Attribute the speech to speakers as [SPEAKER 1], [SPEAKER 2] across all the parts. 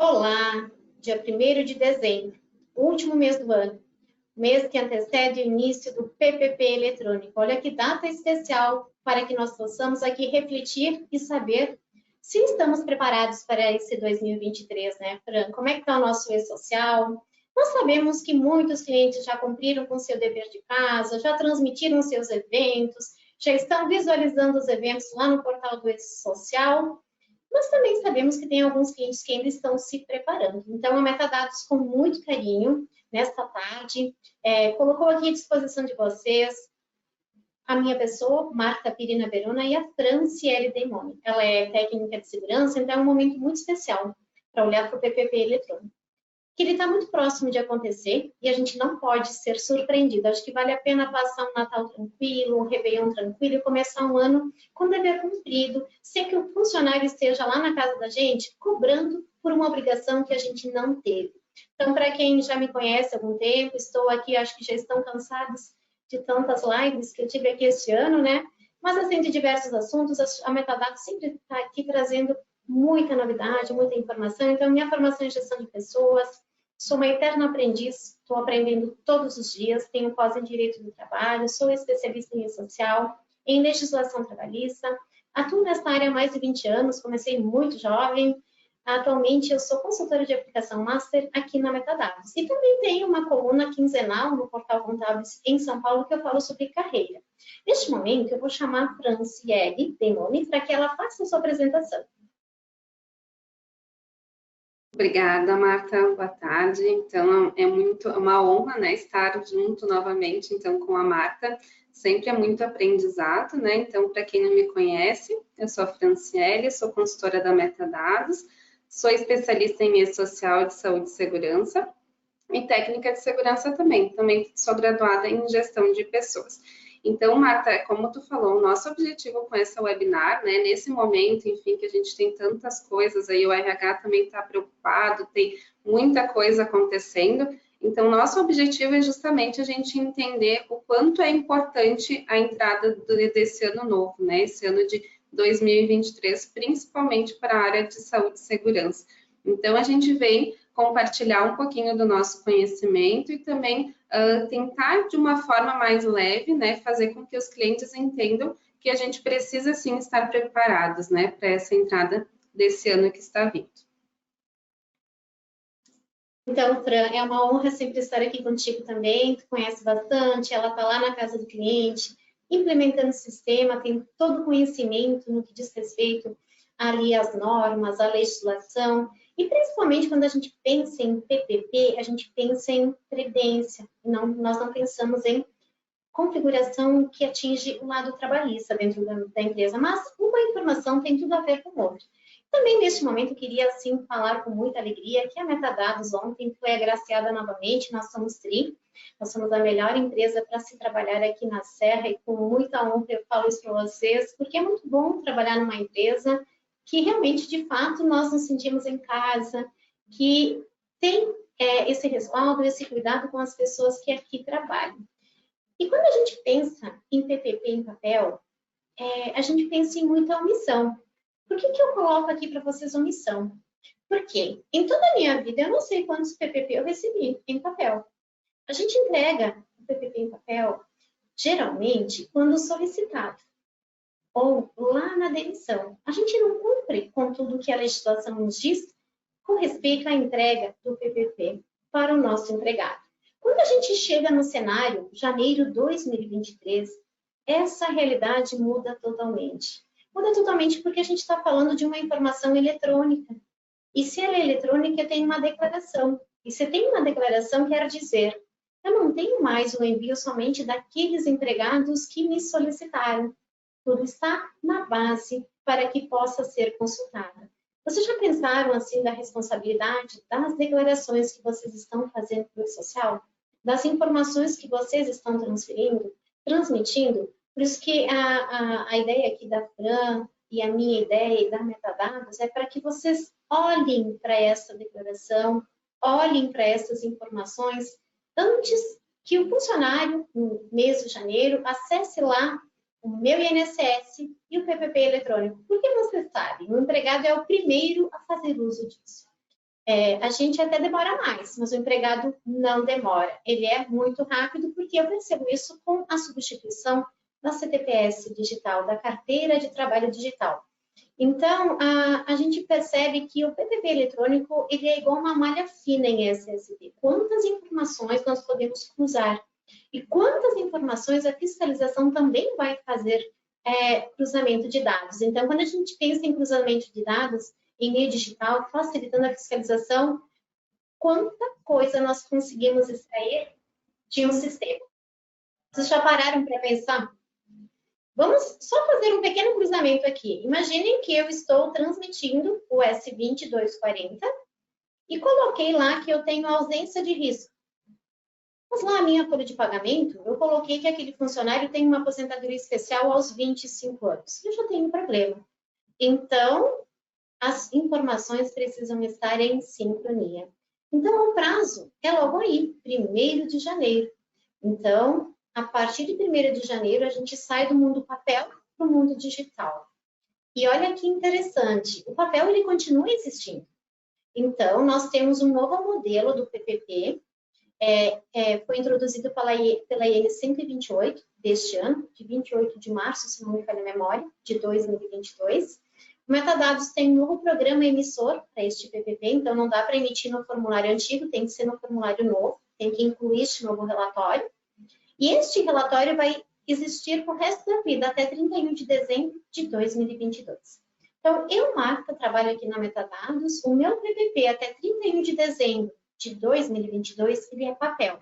[SPEAKER 1] Olá, dia 1º de dezembro, o último mês do ano, mês que antecede o início do PPP eletrônico. Olha que data especial para que nós possamos aqui refletir e saber se estamos preparados para esse 2023, né, Fran? Como é que está o nosso e-social? Nós sabemos que muitos clientes já cumpriram com seu dever de casa, já transmitiram seus eventos, já estão visualizando os eventos lá no portal do e-social. Nós também sabemos que tem alguns clientes que ainda estão se preparando. Então, a Metadados, com muito carinho, nesta tarde, colocou aqui à disposição de vocês a minha pessoa, Marta Pirina Verona, e a Franciele Demoni. Ela é técnica de segurança, então é um momento muito especial para olhar para o PPP eletrônico. Que ele está muito próximo de acontecer e a gente não pode ser surpreendido. Acho que vale a pena passar um Natal tranquilo, um Réveillon tranquilo e começar um ano com dever cumprido, sem que o funcionário esteja lá na casa da gente cobrando por uma obrigação que a gente não teve. Então, para quem já me conhece há algum tempo, estou aqui, acho que já estão cansados de tantas lives que eu tive aqui este ano, né? Mas, assim, de diversos assuntos, a Metadados sempre está aqui trazendo muita novidade, muita informação. Então, minha formação em gestão de pessoas, sou uma eterna aprendiz, estou aprendendo todos os dias, tenho pós em Direito do Trabalho, sou especialista em social, em legislação trabalhista, atuo nessa área há mais de 20 anos, comecei muito jovem, atualmente eu sou consultora de aplicação Master aqui na Metadados. E também tenho uma coluna quinzenal no Portal Contábeis em São Paulo que eu falo sobre carreira. Neste momento, eu vou chamar a Franciele Demoni para que ela faça a sua apresentação.
[SPEAKER 2] Obrigada, Marta. Boa tarde. Então, é uma honra, né, estar junto novamente, então, com a Marta. Sempre é muito aprendizado, né? Então, para quem não me conhece, eu sou a Franciele, sou consultora da Metadados, sou especialista em e-social de saúde e segurança e técnica de segurança também. Também sou graduada em gestão de pessoas. Então, Marta, como tu falou, o nosso objetivo com essa webinar, né, nesse momento, enfim, que a gente tem tantas coisas aí, o RH também está preocupado, tem muita coisa acontecendo, então, nosso objetivo é justamente a gente entender o quanto é importante a entrada desse ano novo, né, esse ano de 2023, principalmente para a área de saúde e segurança. Então, a gente vem compartilhar um pouquinho do nosso conhecimento e também tentar de uma forma mais leve, né, fazer com que os clientes entendam que a gente precisa sim estar preparados, né, para essa entrada desse ano que está vindo.
[SPEAKER 1] Então, Fran, é uma honra sempre estar aqui contigo também, tu conhece bastante, ela está lá na casa do cliente, implementando o sistema, tem todo o conhecimento no que diz respeito ali às normas, à legislação, e principalmente quando a gente pensa em PPP, a gente pensa em previdência, nós não pensamos em configuração que atinge o lado trabalhista dentro da empresa, mas uma informação tem tudo a ver com o outro. Também neste momento eu queria assim falar com muita alegria que a Metadados ontem foi agraciada novamente, nós somos nós somos a melhor empresa para se trabalhar aqui na Serra e com muita honra eu falo isso para vocês, porque é muito bom trabalhar numa empresa que realmente, de fato, nós nos sentimos em casa, que tem esse respaldo, esse cuidado com as pessoas que aqui trabalham. E quando a gente pensa em PPP em papel, a gente pensa em muita omissão. Por que eu coloco aqui para vocês omissão? Porque em toda a minha vida eu não sei quantos PPP eu recebi em papel. A gente entrega o PPP em papel, geralmente, quando solicitado ou lá na demissão. A gente não cumpre com tudo que a legislação nos diz com respeito à entrega do PPP para o nosso empregado. Quando a gente chega no cenário janeiro 2023, essa realidade muda totalmente. Muda totalmente porque a gente está falando de uma informação eletrônica. E se ela é eletrônica, tem uma declaração. E se tem uma declaração, quer dizer, eu não tenho mais o envio somente daqueles empregados que me solicitaram. Tudo está na base para que possa ser consultada. Vocês já pensaram assim da responsabilidade das declarações que vocês estão fazendo para o social? Das informações que vocês estão transmitindo? Por isso que a ideia aqui da Fran e a minha ideia e da Metadados é para que vocês olhem para essa declaração, olhem para essas informações antes que o funcionário, no mês de janeiro, acesse lá o meu INSS e o PPP eletrônico. Porque você sabe, o empregado é o primeiro a fazer uso disso. A gente até demora mais, mas o empregado não demora. Ele é muito rápido, porque eu percebo isso com a substituição da CTPS digital, da carteira de trabalho digital. Então, a gente percebe que o PPP eletrônico, ele é igual uma malha fina em SSD. Quantas informações nós podemos cruzar? E quantas informações a fiscalização também vai fazer cruzamento de dados? Então, quando a gente pensa em cruzamento de dados em meio digital, facilitando a fiscalização, quanta coisa nós conseguimos extrair de um sistema? Vocês já pararam para pensar? Vamos só fazer um pequeno cruzamento aqui. Imaginem que eu estou transmitindo o S2240 e coloquei lá que eu tenho ausência de risco. Mas lá a minha folha de pagamento, eu coloquei que aquele funcionário tem uma aposentadoria especial aos 25 anos. Eu já tenho um problema. Então, as informações precisam estar em sincronia. Então, o prazo é logo aí, 1º de janeiro. Então, a partir de 1º de janeiro, a gente sai do mundo papel para o mundo digital. E olha que interessante, o papel ele continua existindo. Então, nós temos um novo modelo do PPP, foi introduzido pela IN 128 deste ano, de 28 de março, se não me falha a memória, de 2022. O Metadados tem um novo programa emissor para este PPP, então não dá para emitir no formulário antigo, tem que ser no formulário novo, tem que incluir este novo relatório. E este relatório vai existir por resto da vida, até 31 de dezembro de 2022. Então, eu, Marta, trabalho aqui na Metadados, o meu PPP até 31 de dezembro de 2022, ele é papel.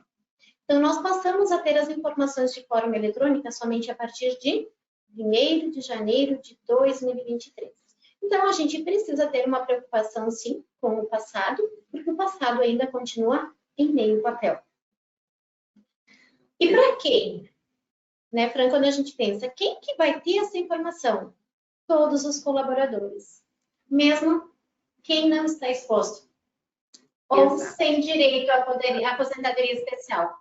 [SPEAKER 1] Então, nós passamos a ter as informações de forma eletrônica somente a partir de 1º de janeiro de 2023. Então, a gente precisa ter uma preocupação, sim, com o passado, porque o passado ainda continua em meio papel. E para quem? Né, Fran, quando a gente pensa, quem que vai ter essa informação? Todos os colaboradores. Mesmo quem não está exposto. Ou sem direito à aposentadoria especial.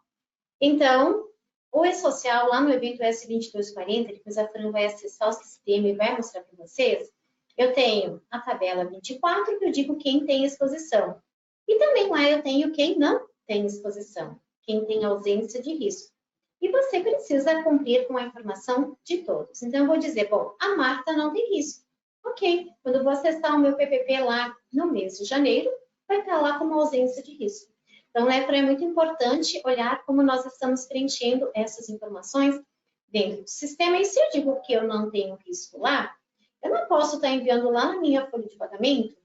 [SPEAKER 1] Então, o E-Social, lá no evento S2240, depois a Fran vai acessar o sistema e vai mostrar para vocês, eu tenho a tabela 24, que eu digo quem tem exposição. E também lá eu tenho quem não tem exposição, quem tem ausência de risco. E você precisa cumprir com a informação de todos. Então, eu vou dizer, bom, a Marta não tem risco. Ok, quando eu vou acessar o meu PPP lá no mês de janeiro, vai estar lá como ausência de risco. Então, né, é muito importante olhar como nós estamos preenchendo essas informações dentro do sistema. E se eu digo que eu não tenho risco lá, eu não posso estar enviando lá na minha folha de pagamento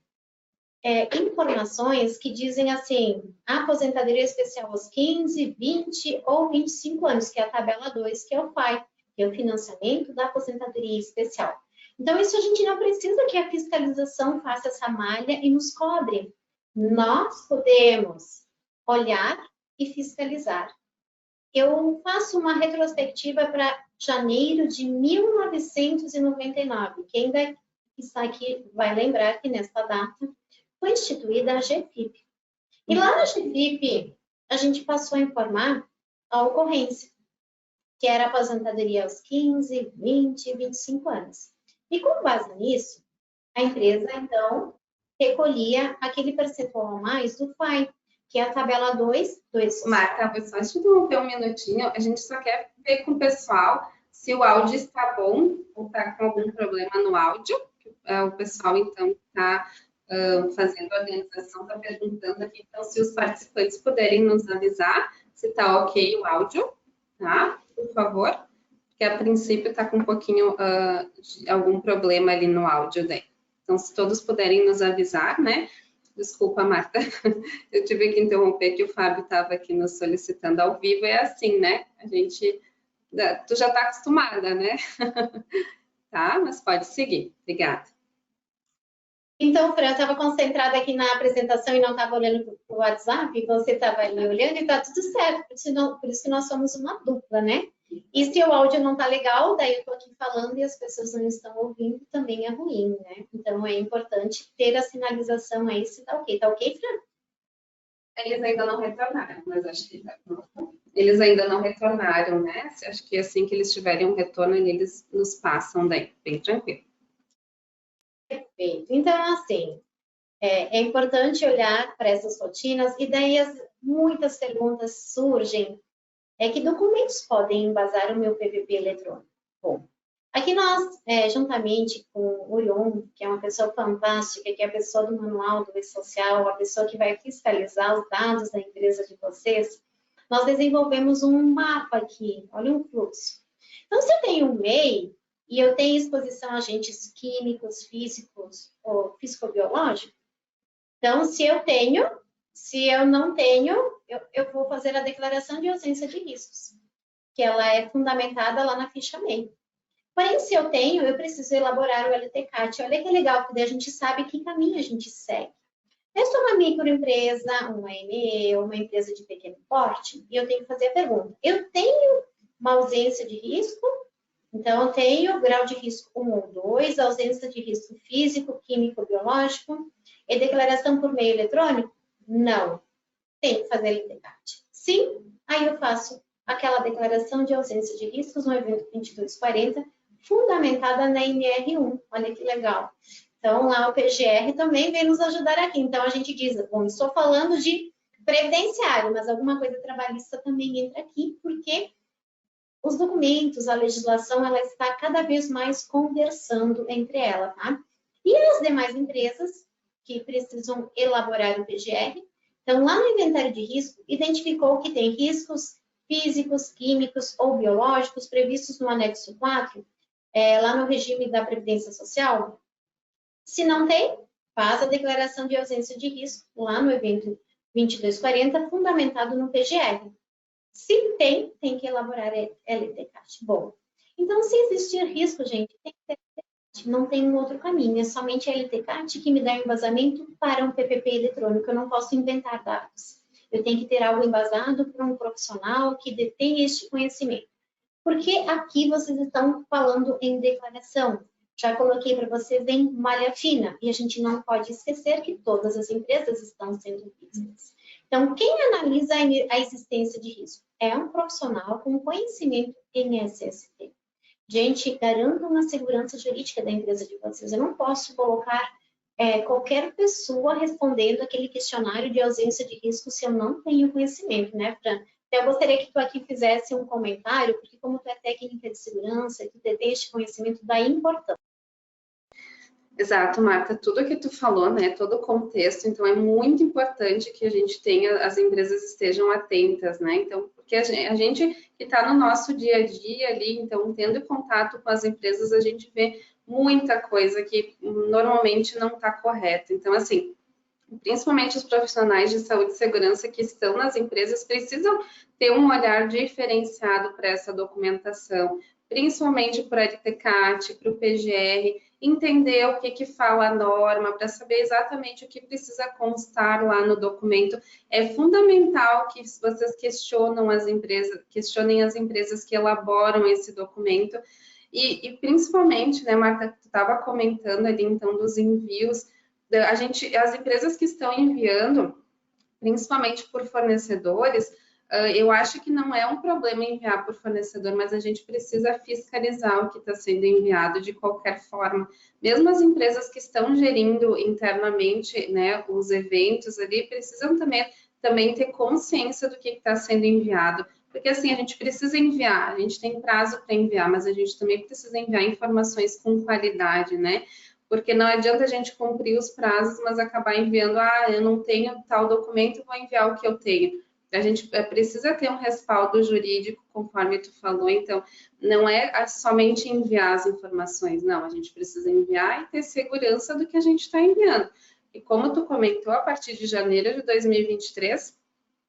[SPEAKER 1] informações que dizem assim, aposentadoria especial aos 15, 20 ou 25 anos, que é a tabela 2, que é o FAI, que é o financiamento da aposentadoria especial. Então, isso a gente não precisa que a fiscalização faça essa malha e nos cobre. Nós podemos olhar e fiscalizar. Eu faço uma retrospectiva para janeiro de 1999. Quem ainda está aqui vai lembrar que nesta data foi instituída a GFIP. E lá na GFIP, a gente passou a informar a ocorrência, que era a aposentadoria aos 15, 20, 25 anos. E com base nisso, a empresa, então, recolhia aquele percentual a mais do FAI, que é a tabela 2 do E-Social.
[SPEAKER 2] Marta, vou só te interromper um minutinho. A gente só quer ver com o pessoal se o áudio está bom ou está com algum problema no áudio. O pessoal, então, está fazendo a organização, está perguntando aqui. Então, se os participantes puderem nos avisar se está ok o áudio, tá? Por favor. Porque a princípio está com um pouquinho de algum problema ali no áudio daí. Então, se todos puderem nos avisar, né? Desculpa, Marta, eu tive que interromper que o Fábio estava aqui nos solicitando ao vivo, é assim, né? A gente, tu já está acostumada, né? Tá, mas pode seguir, obrigada.
[SPEAKER 1] Então, Fran, eu estava concentrada aqui na apresentação e não estava olhando para o WhatsApp, e você estava ali olhando e está tudo certo, por isso que nós somos uma dupla, né? E se o áudio não está legal, daí eu estou aqui falando e as pessoas não estão ouvindo, também é ruim, né? Então, é importante ter a sinalização aí se está ok. Tá ok, Fran?
[SPEAKER 2] Eles ainda não retornaram, mas acho que eles ainda não retornaram, né? Acho que assim que eles tiverem um retorno, eles nos passam daí, bem tranquilo.
[SPEAKER 1] Perfeito. Então, assim, É importante olhar para essas rotinas e daí muitas perguntas surgem. Que documentos podem embasar o meu PVP eletrônico? Bom, aqui nós, juntamente com o Orion, que é uma pessoa fantástica, que é a pessoa do manual do e-social, a pessoa que vai fiscalizar os dados da empresa de vocês, nós desenvolvemos um mapa aqui, olha um fluxo. Então, se eu tenho um MEI e eu tenho exposição a agentes químicos, físicos ou fisicobiológicos, então, se eu não tenho, eu vou fazer a declaração de ausência de riscos, que ela é fundamentada lá na ficha MEI. Porém, se eu tenho, eu preciso elaborar o LTCAT. Olha que legal, porque daí a gente sabe que caminho a gente segue. Eu sou uma microempresa, uma ME, uma empresa de pequeno porte, e eu tenho que fazer a pergunta. Eu tenho uma ausência de risco? Então, eu tenho grau de risco 1 ou 2, ausência de risco físico, químico, biológico, e declaração por meio eletrônico? Não. Tem que fazer LTCAT. Sim, aí eu faço aquela declaração de ausência de riscos no evento 2240, fundamentada na NR1. Olha que legal. Então, lá o PGR também vem nos ajudar aqui. Então, a gente diz, bom, estou falando de previdenciário, mas alguma coisa trabalhista também entra aqui, porque os documentos, a legislação, ela está cada vez mais conversando entre ela, tá? E as demais empresas que precisam elaborar o PGR, então, lá no inventário de risco, identificou que tem riscos físicos, químicos ou biológicos previstos no anexo 4, lá no regime da Previdência Social. Se não tem, faz a declaração de ausência de risco lá no evento 2240, fundamentado no PGR. Se tem que elaborar LTCAT. Bom, então, se existir risco, gente, tem que ter LTCAT. Não tem um outro caminho, é somente a LTCAT que me dá embasamento para um PPP eletrônico. Eu não posso inventar dados. Eu tenho que ter algo embasado por um profissional que detém este conhecimento. Porque aqui vocês estão falando em declaração. Já coloquei para vocês em malha fina. E a gente não pode esquecer que todas as empresas estão sendo vistas. Então, quem analisa a existência de risco? É um profissional com conhecimento em SST. Gente, garantam a segurança jurídica da empresa de vocês. Eu não posso colocar qualquer pessoa respondendo aquele questionário de ausência de risco se eu não tenho conhecimento, né, Fran? Então, eu gostaria que tu aqui fizesse um comentário, porque como tu é técnica de segurança, tu tem este conhecimento da importância.
[SPEAKER 2] Exato, Marta, tudo que tu falou, né, todo o contexto, então é muito importante que a gente tenha, as empresas estejam atentas, né, então, porque a gente que está no nosso dia a dia ali, então, tendo contato com as empresas, a gente vê muita coisa que normalmente não está correta, então, assim, principalmente os profissionais de saúde e segurança que estão nas empresas precisam ter um olhar diferenciado para essa documentação, principalmente para o LTCAT, para o PGR, entender o que fala a norma, para saber exatamente o que precisa constar lá no documento. É fundamental que vocês questionem as empresas que elaboram esse documento, e principalmente, né, Marta, tu estava comentando ali, então, dos envios, as empresas que estão enviando, principalmente por fornecedores, eu acho que não é um problema enviar por fornecedor, mas a gente precisa fiscalizar o que está sendo enviado de qualquer forma. Mesmo as empresas que estão gerindo internamente, né, os eventos ali, precisam também ter consciência do que está sendo enviado. Porque assim, a gente precisa enviar, a gente tem prazo para enviar, mas a gente também precisa enviar informações com qualidade, né? Porque não adianta a gente cumprir os prazos, mas acabar enviando, eu não tenho tal documento, vou enviar o que eu tenho. A gente precisa ter um respaldo jurídico, conforme tu falou, então, não é somente enviar as informações, não, a gente precisa enviar e ter segurança do que a gente está enviando. E como tu comentou, a partir de janeiro de 2023,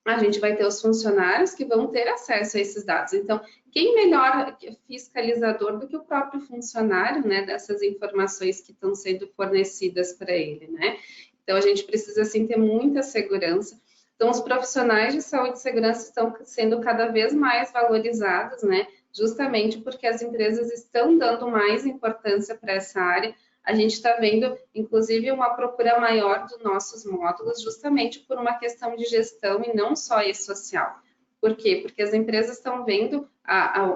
[SPEAKER 2] a gente vai ter os funcionários que vão ter acesso a esses dados. Então, quem melhor fiscalizador do que o próprio funcionário, né, dessas informações que estão sendo fornecidas para ele, né? Então, a gente precisa, assim, ter muita segurança. Então, os profissionais de saúde e segurança estão sendo cada vez mais valorizados, né? Justamente porque as empresas estão dando mais importância para essa área. A gente está vendo, inclusive, uma procura maior dos nossos módulos, justamente por uma questão de gestão e não só e-social. Por quê? Porque as empresas estão vendo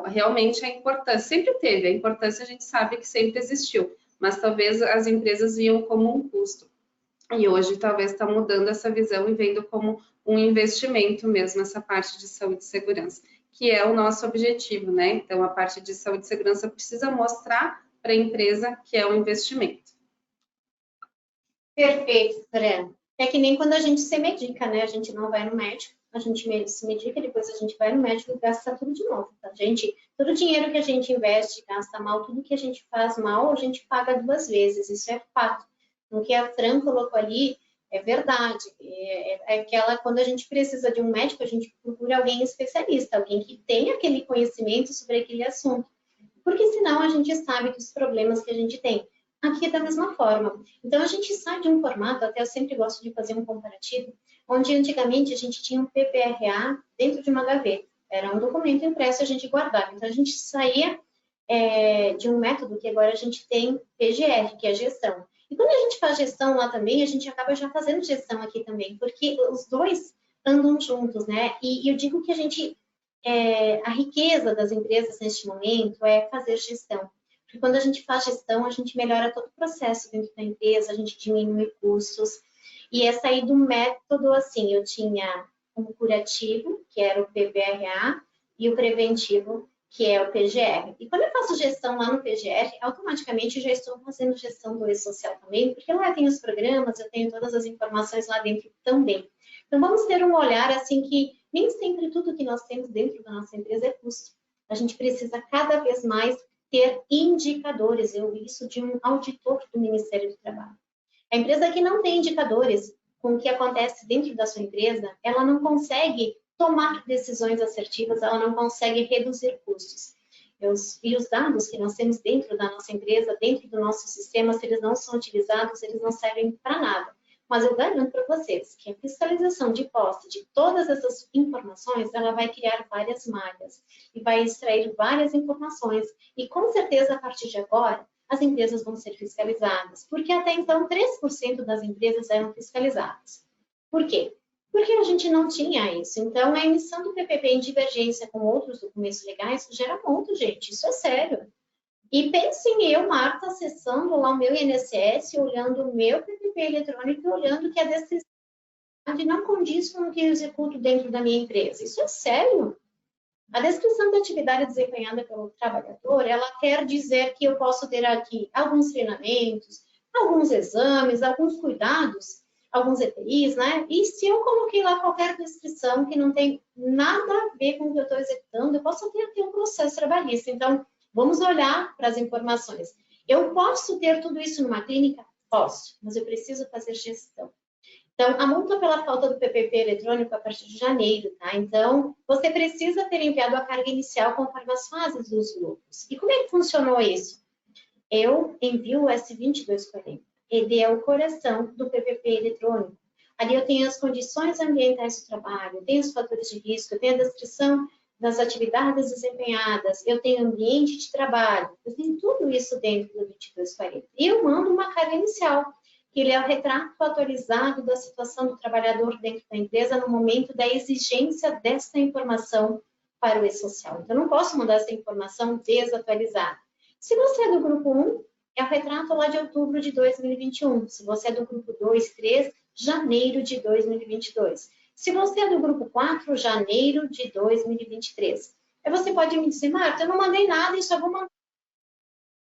[SPEAKER 2] realmente a importância. Sempre teve, a importância a gente sabe que sempre existiu, mas talvez as empresas viam como um custo. E hoje talvez está mudando essa visão e vendo como um investimento mesmo essa parte de saúde e segurança, que é o nosso objetivo, né? Então, a parte de saúde e segurança precisa mostrar para a empresa que é um investimento.
[SPEAKER 1] Perfeito, Fran. É que nem quando a gente se medica, né? A gente não vai no médico, a gente se medica, depois a gente vai no médico e gasta tudo de novo, tá? Todo o dinheiro que a gente investe, gasta mal, tudo que a gente faz mal, a gente paga 2 vezes, isso é fato. O que a Fran colocou ali é verdade. É aquela, quando a gente precisa de um médico, a gente procura alguém especialista, alguém que tenha aquele conhecimento sobre aquele assunto. Porque senão a gente sabe dos problemas que a gente tem. Aqui é da mesma forma. Então a gente sai de um formato, até eu sempre gosto de fazer um comparativo, onde antigamente a gente tinha um PPRA dentro de uma gaveta. Era um documento impresso e a gente guardava. Então a gente saía de um método que agora a gente tem PGR, que é gestão. E quando a gente faz gestão lá também, a gente acaba já fazendo gestão aqui também, porque os dois andam juntos, né? E eu digo que a riqueza das empresas neste momento é fazer gestão. Porque quando a gente faz gestão, a gente melhora todo o processo dentro da empresa, a gente diminui custos. E é sair do método assim, eu tinha um curativo, que era o PPRA, e o preventivo, que é o PGR. E quando eu faço gestão lá no PGR, automaticamente eu já estou fazendo gestão do E-Social também, porque lá tem os programas, eu tenho todas as informações lá dentro também. Então, vamos ter um olhar assim que nem sempre tudo que nós temos dentro da nossa empresa é custo. A gente precisa cada vez mais ter indicadores. Eu ouvi isso de um auditor do Ministério do Trabalho. A empresa que não tem indicadores com o que acontece dentro da sua empresa, ela não consegue tomar decisões assertivas, ela não consegue reduzir custos. E os dados que nós temos dentro da nossa empresa, dentro do nosso sistema, se eles não são utilizados, eles não servem para nada. Mas eu garanto para vocês que a fiscalização de posse de todas essas informações, ela vai criar várias malhas e vai extrair várias informações. E com certeza, a partir de agora, as empresas vão ser fiscalizadas, porque até então 3% das empresas eram fiscalizadas. Por quê? Porque a gente não tinha isso. Então, a emissão do PPP em divergência com outros documentos legais gera muito, gente. Isso é sério. E pensem eu, Marta, acessando lá o meu INSS, olhando o meu PPP eletrônico e olhando que a descrição não condiz com o que eu executo dentro da minha empresa. Isso é sério. A descrição da atividade desempenhada pelo trabalhador, ela quer dizer que eu posso ter aqui alguns treinamentos, alguns exames, alguns cuidados, alguns EPIs, né? E se eu coloquei lá qualquer descrição que não tem nada a ver com o que eu estou executando, eu posso ter aqui um processo trabalhista. Então, vamos olhar para as informações. Eu posso ter tudo isso numa clínica? Posso, mas eu preciso fazer gestão. Então, a multa pela falta do PPP eletrônico a partir de janeiro, tá? Então, você precisa ter enviado a carga inicial conforme as fases dos grupos. E como é que funcionou isso? Eu envio o S2240. Ele é o coração do PPP eletrônico. Ali eu tenho as condições ambientais do trabalho, eu tenho os fatores de risco, eu tenho a descrição das atividades desempenhadas, eu tenho ambiente de trabalho, eu tenho tudo isso dentro do 2240. E eu mando uma carga inicial, que ele é o retrato atualizado da situação do trabalhador dentro da empresa no momento da exigência desta informação para o E-Social. Então, eu não posso mandar essa informação desatualizada. Se você é do grupo 1, é o retrato lá de outubro de 2021. Se você é do grupo 2, 3, janeiro de 2022. Se você é do grupo 4, janeiro de 2023. Aí você pode me dizer, Marta, eu não mandei nada e só vou mandar.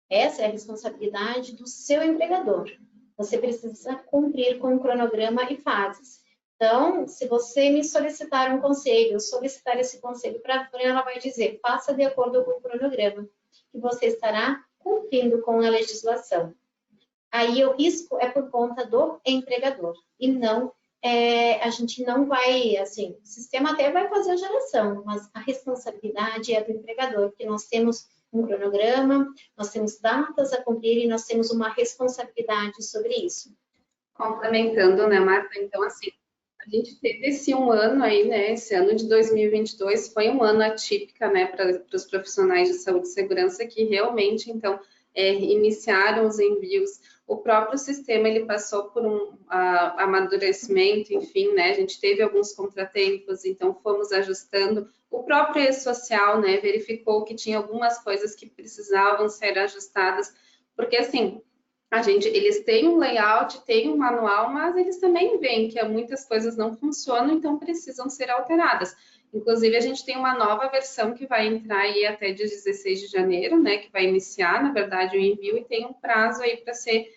[SPEAKER 1] Essa é a responsabilidade do seu empregador. Você precisa cumprir com o cronograma e fases. Então, se você me solicitar um conselho, eu solicitar esse conselho para a Fran, ela vai dizer, faça de acordo com o cronograma, que você estará cumprindo com a legislação. Aí o risco é por conta do empregador, e não, a gente não vai, assim, o sistema até vai fazer a geração, mas a responsabilidade é do empregador, porque nós temos um cronograma, nós temos datas a cumprir e nós temos uma responsabilidade sobre isso.
[SPEAKER 2] Complementando, né, Marta? Então, assim, a gente teve esse um ano aí, né? Esse ano de 2022 foi um ano atípico, né, para os profissionais de saúde e segurança que realmente, então, iniciaram os envios. O próprio sistema ele passou por um amadurecimento, enfim, né? A gente teve alguns contratempos, então fomos ajustando. O próprio E-Social, né, verificou que tinha algumas coisas que precisavam ser ajustadas, porque assim, eles têm um layout, têm um manual, mas eles também veem que muitas coisas não funcionam, então precisam ser alteradas. Inclusive, a gente tem uma nova versão que vai entrar aí até dia 16 de janeiro, né? Que vai iniciar, na verdade, o envio e tem um prazo aí para ser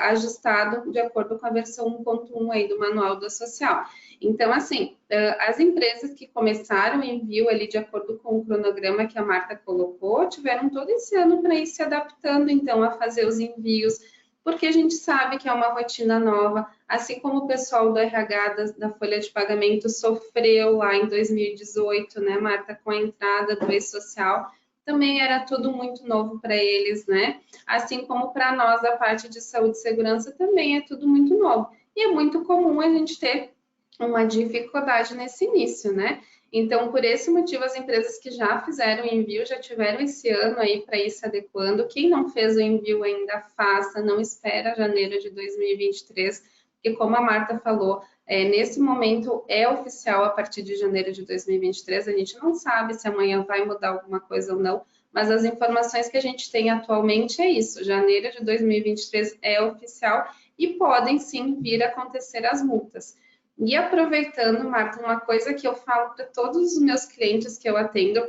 [SPEAKER 2] ajustado de acordo com a versão 1.1 aí do manual do social. Então, assim, as empresas que começaram o envio ali de acordo com o cronograma que a Marta colocou, tiveram todo esse ano para ir se adaptando, então, a fazer os envios, porque a gente sabe que é uma rotina nova, assim como o pessoal do RH da folha de pagamento sofreu lá em 2018, né, Marta, com a entrada do e-social, também era tudo muito novo para eles, né? Assim como para nós, a parte de saúde e segurança também é tudo muito novo. E é muito comum a gente ter uma dificuldade nesse início, né? Então, por esse motivo, as empresas que já fizeram o envio já tiveram esse ano aí para ir se adequando. Quem não fez o envio ainda faça, não espera janeiro de 2023, porque como a Marta falou, nesse momento é oficial a partir de janeiro de 2023. A gente não sabe se amanhã vai mudar alguma coisa ou não, mas as informações que a gente tem atualmente é isso. Janeiro de 2023 é oficial e podem sim vir a acontecer as multas. E aproveitando, Marta, uma coisa que eu falo para todos os meus clientes que eu atendo,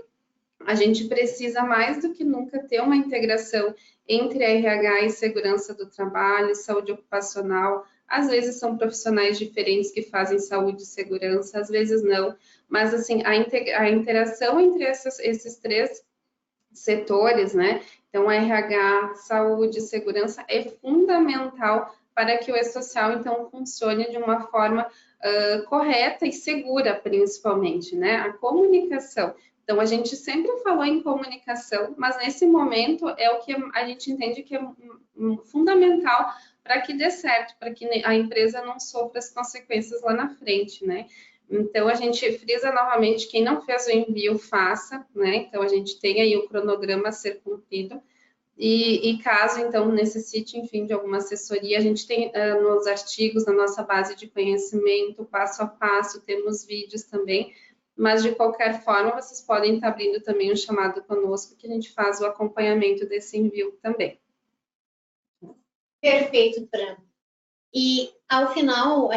[SPEAKER 2] a gente precisa mais do que nunca ter uma integração entre RH e segurança do trabalho, saúde ocupacional. Às vezes são profissionais diferentes que fazem saúde e segurança, às vezes não. Mas, assim, a interação entre esses três setores, né? Então, RH, saúde e segurança é fundamental para que o e-social, então, funcione de uma forma correta e segura, principalmente, né? A comunicação. Então, a gente sempre falou em comunicação, mas nesse momento é o que a gente entende que é fundamental para que dê certo, para que a empresa não sofra as consequências lá na frente, né? Então, a gente frisa novamente, quem não fez o envio, faça, né? Então, a gente tem aí o cronograma a ser cumprido. E caso, então, necessite, enfim, de alguma assessoria, a gente tem nos artigos, na nossa base de conhecimento, passo a passo, temos vídeos também, mas, de qualquer forma, vocês podem estar abrindo também um chamado conosco, que a gente faz o acompanhamento desse envio também.
[SPEAKER 1] Perfeito, Fran. E, ao final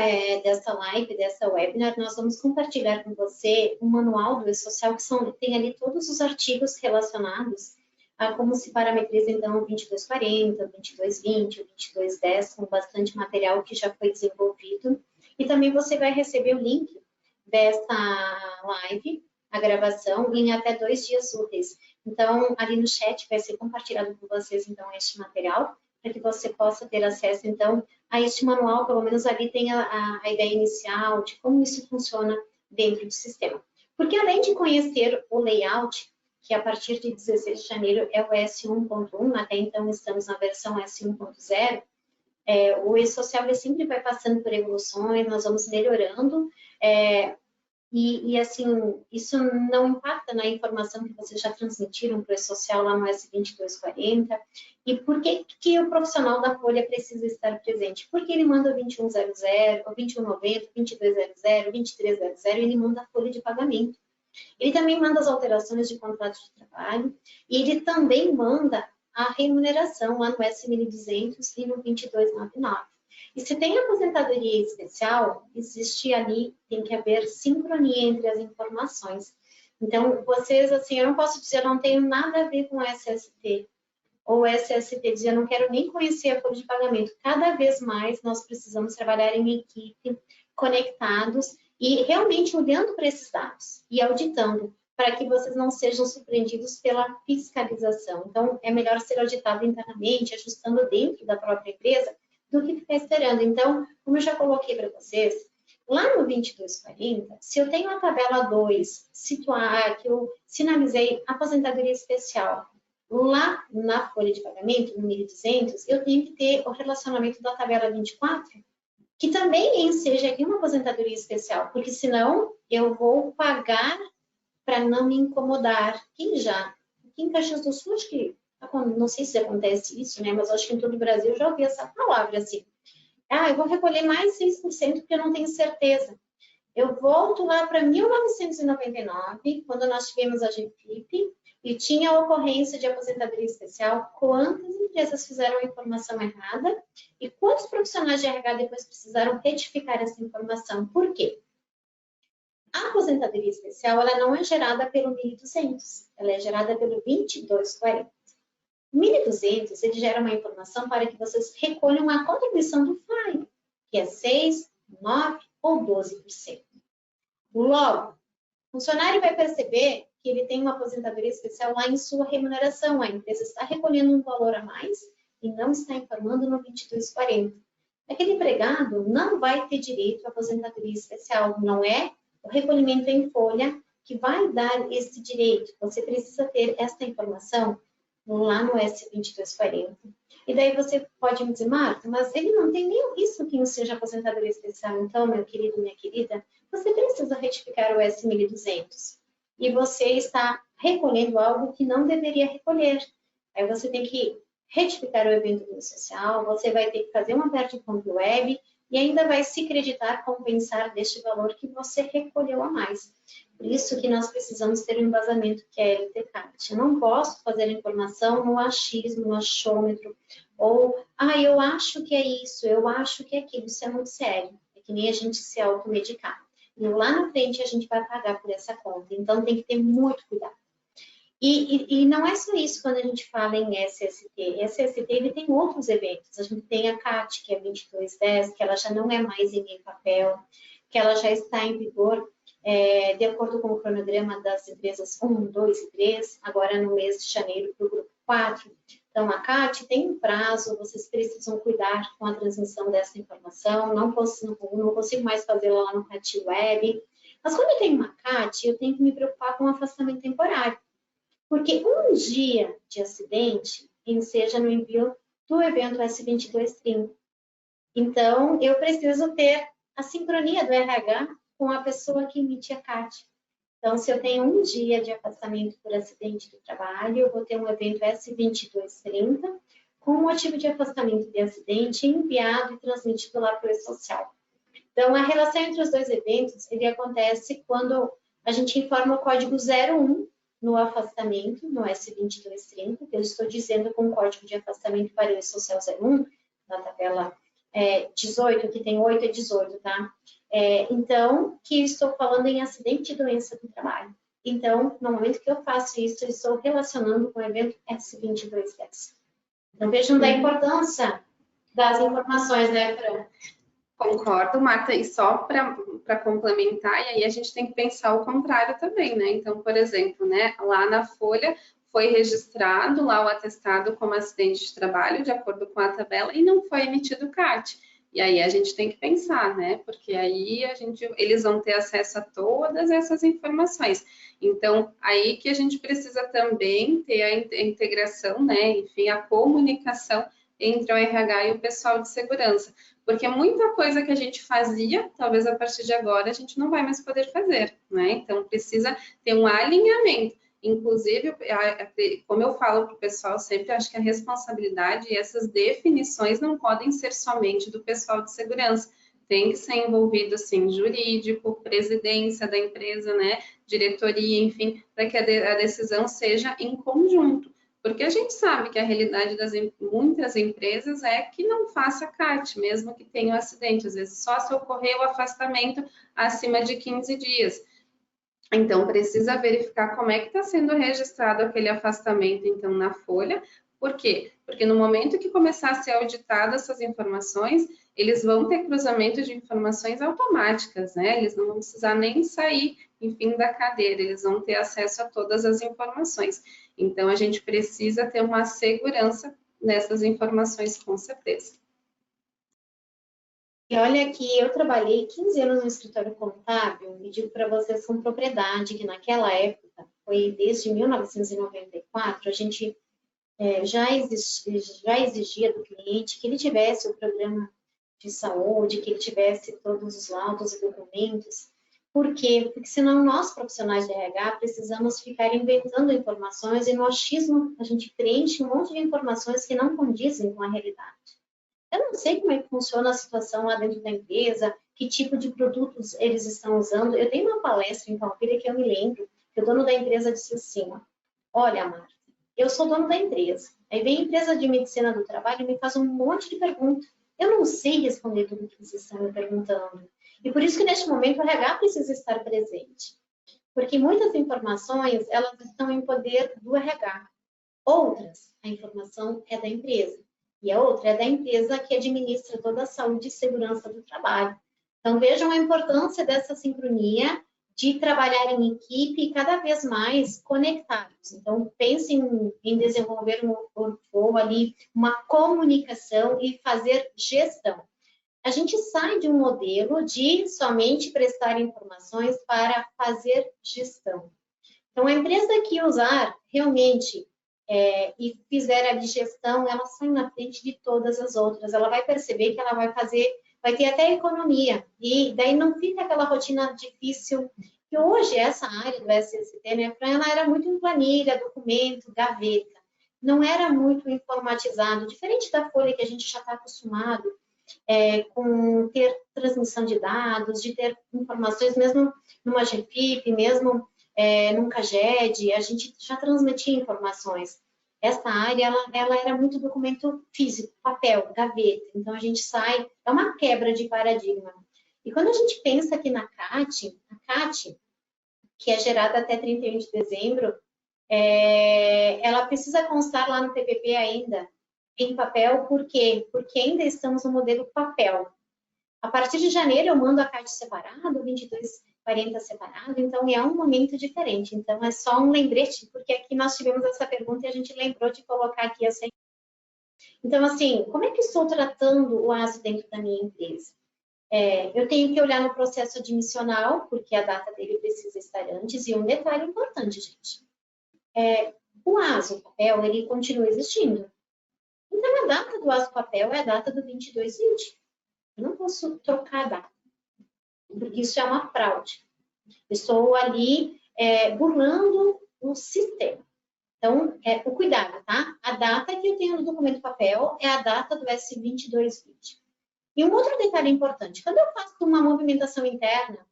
[SPEAKER 1] dessa live, dessa webinar, nós vamos compartilhar com você o manual do e-social, que tem ali todos os artigos relacionados a como se parametriza, então, o 2240, o 2220, o 2210, com bastante material que já foi desenvolvido. E também você vai receber o link dessa live, a gravação, em até 2 dias úteis. Então, ali no chat vai ser compartilhado com vocês, então, este material, para que você possa ter acesso, então, a este manual, pelo menos ali tem a ideia inicial de como isso funciona dentro do sistema. Porque além de conhecer o layout, que a partir de 16 de janeiro é o S1.1, até então estamos na versão S1.0, o e-social sempre vai passando por evoluções, nós vamos melhorando, e assim, isso não impacta na informação que vocês já transmitiram para o e-social lá no S2240. E por que o profissional da Folha precisa estar presente? Porque ele manda o 2100, o 2190, o 2200, o 2300, ele manda a folha de pagamento. Ele também manda as alterações de contrato de trabalho e ele também manda a remuneração lá no S1200 e no 2299. E se tem aposentadoria especial, existe ali, tem que haver sincronia entre as informações. Então, vocês, assim, eu não posso dizer, eu não tenho nada a ver com SST, ou SST dizer, eu não quero nem conhecer a folha de pagamento. Cada vez mais nós precisamos trabalhar em equipe, conectados, e realmente olhando para esses dados e auditando, para que vocês não sejam surpreendidos pela fiscalização. Então, é melhor ser auditado internamente, ajustando dentro da própria empresa, do que ficar esperando. Então, como eu já coloquei para vocês, lá no 2240, se eu tenho a tabela 2, que eu sinalizei aposentadoria especial, lá na folha de pagamento, no 1200, eu tenho que ter o relacionamento da tabela 24, que também seja aqui uma aposentadoria especial, porque senão eu vou pagar para não me incomodar. Aqui em Caxias do Sul, acho que, não sei se acontece isso, né? Mas acho que em todo o Brasil eu já ouvi essa palavra assim. Eu vou recolher mais 6% porque eu não tenho certeza. Eu volto lá para 1999, quando nós tivemos a GFIP, e tinha a ocorrência de aposentadoria especial, quantas empresas fizeram a informação errada e quantos profissionais de RH depois precisaram retificar essa informação. Por quê? A aposentadoria especial, ela não é gerada pelo 1.200, ela é gerada pelo 2240. O 1.200, ele gera uma informação para que vocês recolham a contribuição do FAI, que é 6, 9 ou 12%. Logo, o funcionário vai perceber que ele tem uma aposentadoria especial lá em sua remuneração. A empresa está recolhendo um valor a mais e não está informando no 2240. Aquele empregado não vai ter direito à aposentadoria especial, não é o recolhimento em folha que vai dar esse direito. Você precisa ter essa informação lá no S2240. E daí você pode me dizer, Marta, mas ele não tem nenhum risco que não seja aposentadoria especial. Então, meu querido, minha querida, você precisa retificar o S1200. E você está recolhendo algo que não deveria recolher. Aí você tem que retificar o evento social, você vai ter que fazer uma parte de conta web e ainda vai se creditar, compensar deste valor que você recolheu a mais. Por isso que nós precisamos ter um embasamento que é LTCAT. Eu não posso fazer a informação no achismo, no achômetro, ou, eu acho que é isso, eu acho que é aquilo. Isso é muito sério. É que nem a gente se automedicar. E lá na frente a gente vai pagar por essa conta. Então tem que ter muito cuidado. E não é só isso quando a gente fala em SST. SST ele tem outros eventos. A gente tem a CAT, que é 2210, que ela já não é mais em papel, que ela já está em vigor de acordo com o cronograma das empresas 1, 2 e 3, agora no mês de janeiro para o grupo 4. Então, a CAT tem um prazo, vocês precisam cuidar com a transmissão dessa informação, não consigo mais fazê-la lá no CAT Web. Mas quando eu tenho uma CAT, eu tenho que me preocupar com o afastamento temporário. Porque um dia de acidente enseja no envio do evento S2230. Então, eu preciso ter a sincronia do RH com a pessoa que emite a CAT. Então, se eu tenho um dia de afastamento por acidente do trabalho, eu vou ter um evento S2230 com o motivo de afastamento de acidente enviado e transmitido lá para o E-Social. Então, a relação entre os dois eventos, ele acontece quando a gente informa o código 01 no afastamento, no S2230, que eu estou dizendo com o código de afastamento para o E-Social 01, na tabela 18, que tem 8 e 18, tá? Então, que estou falando em acidente e doença do trabalho. Então, no momento que eu faço isso, eu estou relacionando com o evento S2210. Então, vejam da importância das informações, né, Fran?
[SPEAKER 2] Concordo, Marta, e só para complementar, e aí a gente tem que pensar o contrário também, né? Então, por exemplo, né, lá na folha foi registrado lá o atestado como acidente de trabalho, de acordo com a tabela, e não foi emitido o CAT. E aí a gente tem que pensar, né? Porque aí eles vão ter acesso a todas essas informações. Então, aí que a gente precisa também ter a integração, né? Enfim, a comunicação entre o RH e o pessoal de segurança. Porque muita coisa que a gente fazia, talvez a partir de agora, a gente não vai mais poder fazer, né? Então, precisa ter um alinhamento. Inclusive, como eu falo para o pessoal sempre, acho que a responsabilidade e essas definições não podem ser somente do pessoal de segurança. Tem que ser envolvido, sim, jurídico, presidência da empresa, né? Diretoria, enfim, para que a decisão seja em conjunto. Porque a gente sabe que a realidade das muitas empresas é que não faça CAT, mesmo que tenha um acidente. Às vezes só se ocorrer o afastamento acima de 15 dias. Então, precisa verificar como é que está sendo registrado aquele afastamento, então, na folha. Por quê? Porque no momento que começar a ser auditado essas informações, eles vão ter cruzamento de informações automáticas, né? Eles não vão precisar nem sair, enfim, da cadeira, eles vão ter acesso a todas as informações. Então, a gente precisa ter uma segurança nessas informações, com certeza.
[SPEAKER 1] E olha que eu trabalhei 15 anos no escritório contábil e digo para vocês com propriedade que naquela época, foi desde 1994, a gente já exigia do cliente que ele tivesse o programa de saúde, que ele tivesse todos os laudos e documentos. Por quê? Porque senão nós, profissionais de RH, precisamos ficar inventando informações e no achismo a gente preenche um monte de informações que não condizem com a realidade. Eu não sei como é que funciona a situação lá dentro da empresa, que tipo de produtos eles estão usando. Eu dei uma palestra em Palmeiras que eu me lembro que o dono da empresa disse assim, olha, Marta, eu sou dono da empresa. Aí vem a empresa de medicina do trabalho e me faz um monte de perguntas. Eu não sei responder tudo o que vocês estão me perguntando. E por isso que neste momento o RH precisa estar presente. Porque muitas informações, elas estão em poder do RH. Outras, a informação é da empresa. E a outra é da empresa que administra toda a saúde e segurança do trabalho. Então, vejam a importância dessa sincronia de trabalhar em equipe e cada vez mais conectados. Então, pensem em desenvolver ou ali uma comunicação e fazer gestão. A gente sai de um modelo de somente prestar informações para fazer gestão. Então, a empresa que usar realmente e fizer a digestão, ela sai na frente de todas as outras. Ela vai perceber que ela vai ter até economia. E daí não fica aquela rotina difícil. Que hoje, essa área do SST, né, Fran, ela era muito em planilha, documento, gaveta. Não era muito informatizado. Diferente da folha que a gente já está acostumado com ter transmissão de dados, de ter informações, mesmo numa GFIP, mesmo num CAGED, a gente já transmitia informações. Essa área, ela era muito documento físico, papel, gaveta. Então, a gente sai, é uma quebra de paradigma. E quando a gente pensa aqui na CAT, a CAT, que é gerada até 31 de dezembro, ela precisa constar lá no TPP ainda, em papel, por quê? Porque ainda estamos no modelo papel. A partir de janeiro eu mando a CAT separado, 2240 separado, então é um momento diferente. Então é só um lembrete, porque aqui nós tivemos essa pergunta e a gente lembrou de colocar aqui essa. Então, assim, como é que estou tratando o ASO dentro da minha empresa? Eu tenho que olhar no processo admissional, porque a data dele precisa estar antes, e um detalhe importante, gente. O ASO papel, ele continua existindo. Então, a data do ASO papel é a data do 22/20. Eu não posso trocar a data, porque isso é uma fraude. Estou ali burlando o sistema. Então, o cuidado, tá? A data que eu tenho no documento papel é a data do S22/20. E um outro detalhe importante, quando eu faço uma movimentação interna,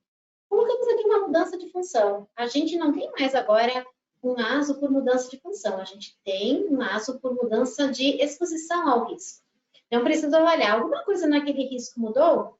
[SPEAKER 1] colocamos aqui uma mudança de função. A gente não tem mais agora um ASO por mudança de função, a gente tem um ASO por mudança de exposição ao risco. Então, preciso olhar, alguma coisa naquele risco mudou?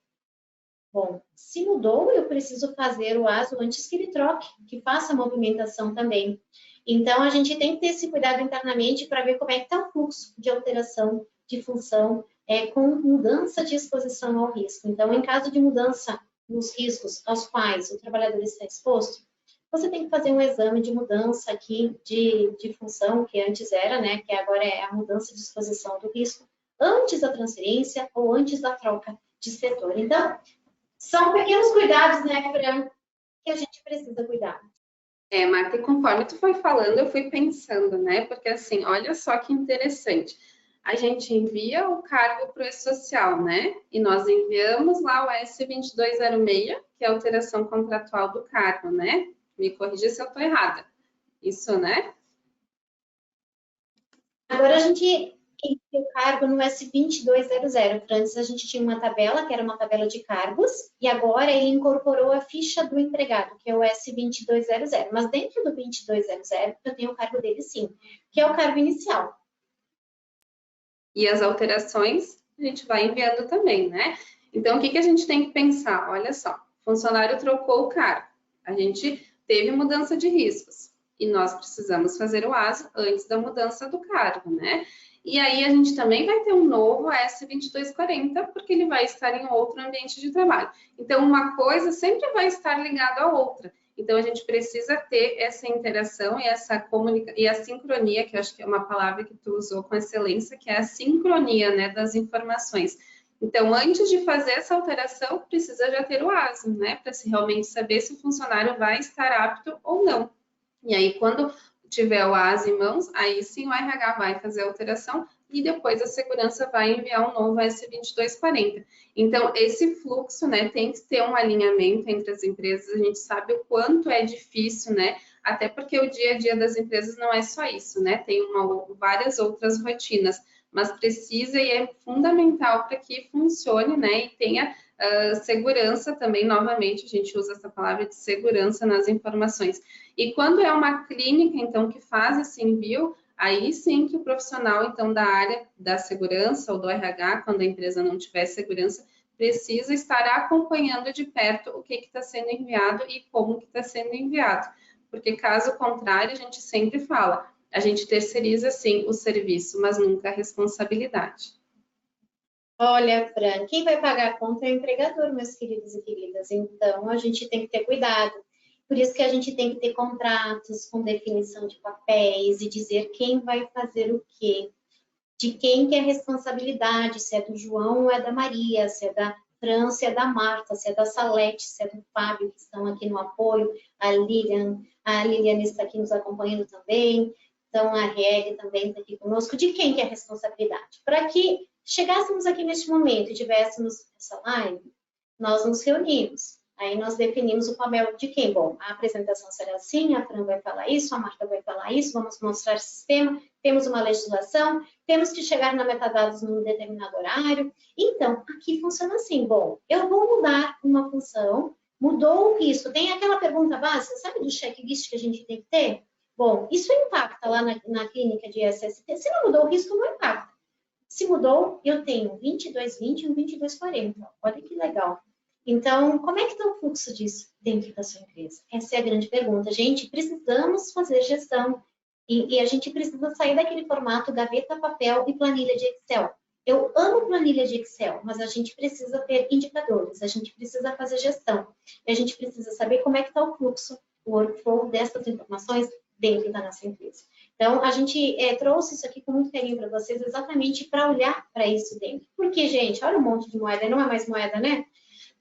[SPEAKER 1] Bom, se mudou, eu preciso fazer o ASO antes que ele troque, que faça a movimentação também. Então, a gente tem que ter esse cuidado internamente para ver como é que está o fluxo de alteração de função com mudança de exposição ao risco. Então, em caso de mudança nos riscos aos quais o trabalhador está exposto, você tem que fazer um exame de mudança aqui de função, que antes era, né, que agora é a mudança de exposição do risco, antes da transferência ou antes da troca de setor. Então, são pequenos cuidados, né, Fran, que a gente precisa cuidar.
[SPEAKER 2] Marta, e conforme tu foi falando, eu fui pensando, né, porque assim, olha só que interessante. A gente envia o cargo para o E-Social, né? E nós enviamos lá o S2206, que é a alteração contratual do cargo, né? Me corrija se eu estou errada. Isso, né?
[SPEAKER 1] Agora a gente envia o cargo no S2200. Antes a gente tinha uma tabela, que era uma tabela de cargos, e agora ele incorporou a ficha do empregado, que é o S2200. Mas dentro do 2200, eu tenho o cargo dele sim, que é o cargo inicial.
[SPEAKER 2] E as alterações a gente vai enviando também, né? Então, o que a gente tem que pensar? Olha só, o funcionário trocou o cargo, a gente teve mudança de riscos e nós precisamos fazer o ASO antes da mudança do cargo, né? E aí a gente também vai ter um novo S2240, porque ele vai estar em outro ambiente de trabalho. Então, uma coisa sempre vai estar ligada à outra. Então, a gente precisa ter essa interação e essa comunicação e a sincronia, que eu acho que é uma palavra que tu usou com excelência, que é a sincronia, né, das informações. Então, antes de fazer essa alteração, precisa já ter o ASO, né, para se realmente saber se o funcionário vai estar apto ou não. E aí, quando tiver o ASO em mãos, aí sim o RH vai fazer a alteração e depois a segurança vai enviar um novo S2240. Então, esse fluxo, né, tem que ter um alinhamento entre as empresas, a gente sabe o quanto é difícil, né, até porque o dia a dia das empresas não é só isso, né, tem várias outras rotinas, mas precisa e é fundamental para que funcione, né, e tenha segurança também, novamente, a gente usa essa palavra de segurança nas informações. E quando é uma clínica, então, que faz esse envio, aí sim que o profissional, então, da área da segurança ou do RH, quando a empresa não tiver segurança, precisa estar acompanhando de perto o que está sendo enviado e como que está sendo enviado. Porque, caso contrário, a gente sempre fala, a gente terceiriza, sim, o serviço, mas nunca a responsabilidade.
[SPEAKER 1] Olha, Fran, quem vai pagar a conta é o empregador, meus queridos e queridas. Então, a gente tem que ter cuidado. Por isso que a gente tem que ter contratos com definição de papéis e dizer quem vai fazer o quê, de quem que é a responsabilidade, se é do João ou é da Maria, se é da Fran, se é da Marta, se é da Salete, se é do Fábio, que estão aqui no apoio, a Liliane está aqui nos acompanhando também, então a Reg também está aqui conosco, de quem que é a responsabilidade? Para que chegássemos aqui neste momento e tivéssemos essa live, nós nos reunimos. Aí nós definimos o papel de quem? Bom, a apresentação será assim, a Fran vai falar isso, a Marta vai falar isso, vamos mostrar o sistema, temos uma legislação, temos que chegar na metadados num determinado horário. Então, aqui funciona assim, bom, eu vou mudar uma função, mudou o risco. Tem aquela pergunta básica, sabe do checklist que a gente tem que ter? Bom, isso impacta lá na clínica de SST. Se não mudou o risco, não impacta. Se mudou, eu tenho 2220 e um 2240. Olha que legal. Então, como é que está o fluxo disso dentro da sua empresa? Essa é a grande pergunta. Gente, precisamos fazer gestão e a gente precisa sair daquele formato gaveta, papel e planilha de Excel. Eu amo planilha de Excel, mas a gente precisa ter indicadores, a gente precisa fazer gestão. E a gente precisa saber como é que está o fluxo, o workflow dessas informações dentro da nossa empresa. Então, a gente trouxe isso aqui com muito carinho para vocês, exatamente para olhar para isso dentro. Porque, gente, olha um monte de moeda, não é mais moeda, né?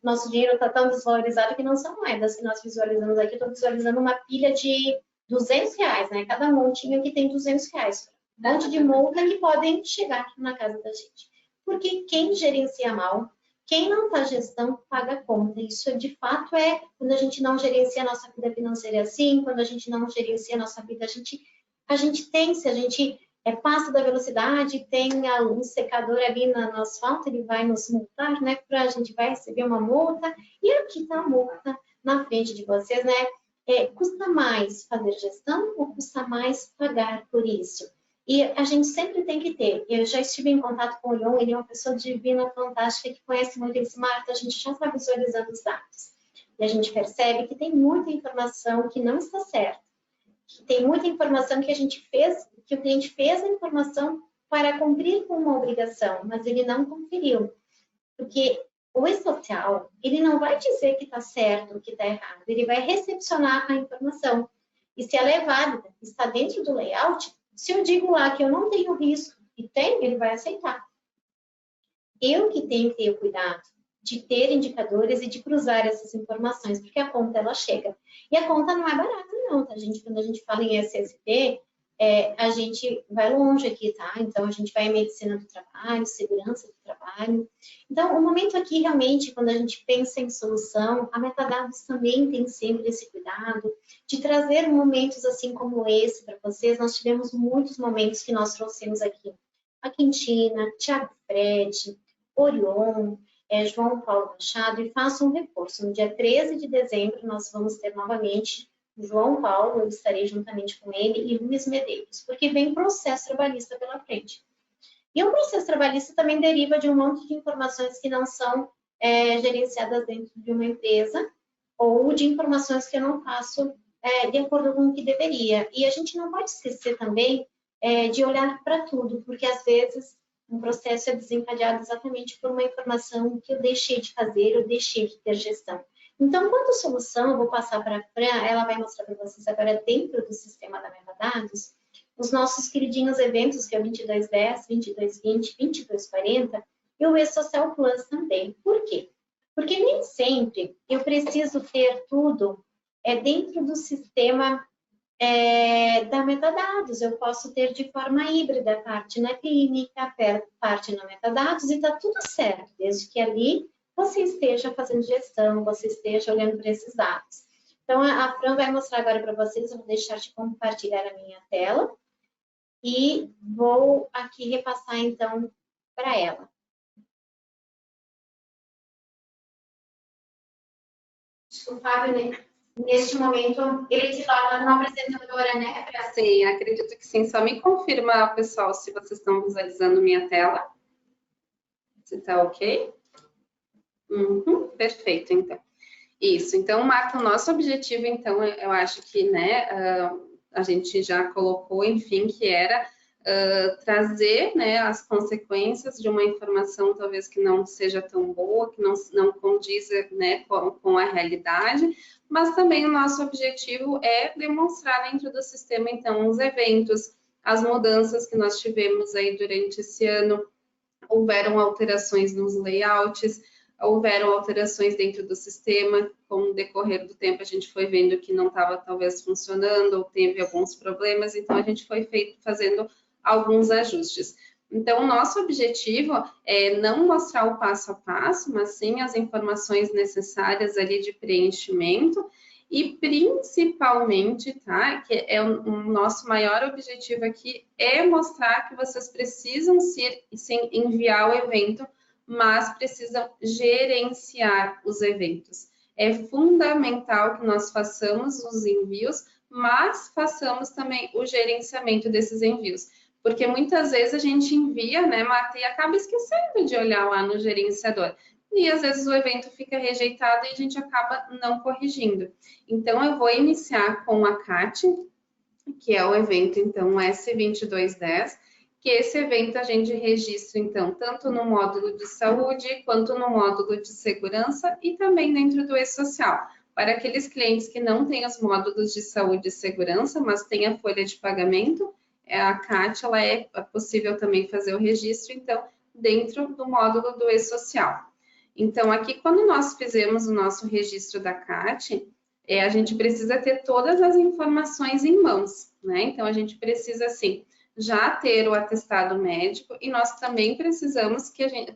[SPEAKER 1] Nosso dinheiro está tão desvalorizado que não são moedas que nós visualizamos aqui. Estou visualizando uma pilha de R$200, né? Cada montinho aqui tem R$200. Um monte de multa que podem chegar na casa da gente. Porque quem gerencia mal, quem não faz gestão, paga a conta. Isso, de fato, é quando a gente não gerencia a nossa vida financeira assim, quando a gente não gerencia a nossa vida, a gente tem, se a gente passa da velocidade, tem um secador ali no asfalto, ele vai nos multar, né? A gente vai receber uma multa, e aqui está a multa na frente de vocês, né? Custa mais fazer gestão ou custa mais pagar por isso? E a gente sempre tem que ter. Eu já estive em contato com o Leon, ele é uma pessoa divina, fantástica, que conhece muito esse Marta, a gente já está visualizando os dados. E a gente percebe que tem muita informação que não está certa. Tem muita informação que a gente fez, que o cliente fez a informação para cumprir com uma obrigação, mas ele não conferiu. Porque o e-social, ele não vai dizer que está certo ou que está errado, ele vai recepcionar a informação. E se ela é válida, está dentro do layout, se eu digo lá que eu não tenho risco e tem, ele vai aceitar. Eu que tenho que ter o cuidado de ter indicadores e de cruzar essas informações, porque a conta, ela chega. E a conta não é barata, não, tá, gente? Quando a gente fala em SST, a gente vai longe aqui, tá? Então, a gente vai em medicina do trabalho, segurança do trabalho. Então, o momento aqui, realmente, quando a gente pensa em solução, a Metadados também tem sempre esse cuidado de trazer momentos assim como esse para vocês. Nós tivemos muitos momentos que nós trouxemos aqui. A Quintina, Thiago Fred, Orion, João Paulo Machado, e faço um reforço. No dia 13 de dezembro, nós vamos ter novamente o João Paulo, eu estarei juntamente com ele, e Luiz Medeiros, porque vem processo trabalhista pela frente. E o processo trabalhista também deriva de um monte de informações que não são gerenciadas dentro de uma empresa, ou de informações que eu não faço de acordo com o que deveria. E a gente não pode esquecer também de olhar para tudo, porque às vezes um processo é desencadeado exatamente por uma informação que eu deixei de fazer, eu deixei de ter gestão. Então, quanto solução, eu vou passar para a Fran, ela vai mostrar para vocês agora dentro do sistema da Metadados, os nossos queridinhos eventos, que é o 2210, 2220, 2240, e o E-Social Plus também. Por quê? Porque nem sempre eu preciso ter tudo dentro do sistema da Metadados. Eu posso ter de forma híbrida, parte na clínica, parte na Metadados, e está tudo certo, desde que ali você esteja fazendo gestão, você esteja olhando para esses dados. Então, a Fran vai mostrar agora para vocês, eu vou deixar de compartilhar a minha tela e vou aqui repassar, então, para ela. Acho que o Fábio, né, neste momento, ele se torna uma apresentadora, né?
[SPEAKER 2] Sim, acredito que sim. Só me confirma, pessoal, se vocês estão visualizando minha tela. Se está ok? Perfeito, então. Isso. Então, Marta, o nosso objetivo, então, eu acho que, né, a gente já colocou, enfim, que era trazer, né, as consequências de uma informação talvez que não seja tão boa, que não condiz, né, com a realidade, mas também o nosso objetivo é demonstrar dentro do sistema, então, os eventos, as mudanças que nós tivemos aí durante esse ano. Houveram alterações nos layouts, houveram alterações dentro do sistema, com o decorrer do tempo a gente foi vendo que não estava talvez funcionando, ou teve alguns problemas, então a gente foi fazendo alguns ajustes. Então, o nosso objetivo é não mostrar o passo a passo, mas sim as informações necessárias ali de preenchimento, e principalmente, tá, que é o nosso maior objetivo aqui, é mostrar que vocês precisam sim enviar o evento, mas precisam gerenciar os eventos. É fundamental que nós façamos os envios, mas façamos também o gerenciamento desses envios. Porque muitas vezes a gente envia, né, Marta, e acaba esquecendo de olhar lá no gerenciador. E às vezes o evento fica rejeitado e a gente acaba não corrigindo. Então, eu vou iniciar com a CAT, que é o evento, então, S2210, que esse evento a gente registra, então, tanto no módulo de saúde, quanto no módulo de segurança e também dentro do e-social. Para aqueles clientes que não têm os módulos de saúde e segurança, mas têm a folha de pagamento, a CAT, ela é possível também fazer o registro, então, dentro do módulo do e-social. Então, aqui, quando nós fizemos o nosso registro da CAT, a gente precisa ter todas as informações em mãos, né? Então, a gente precisa, assim, já ter o atestado médico e nós também precisamos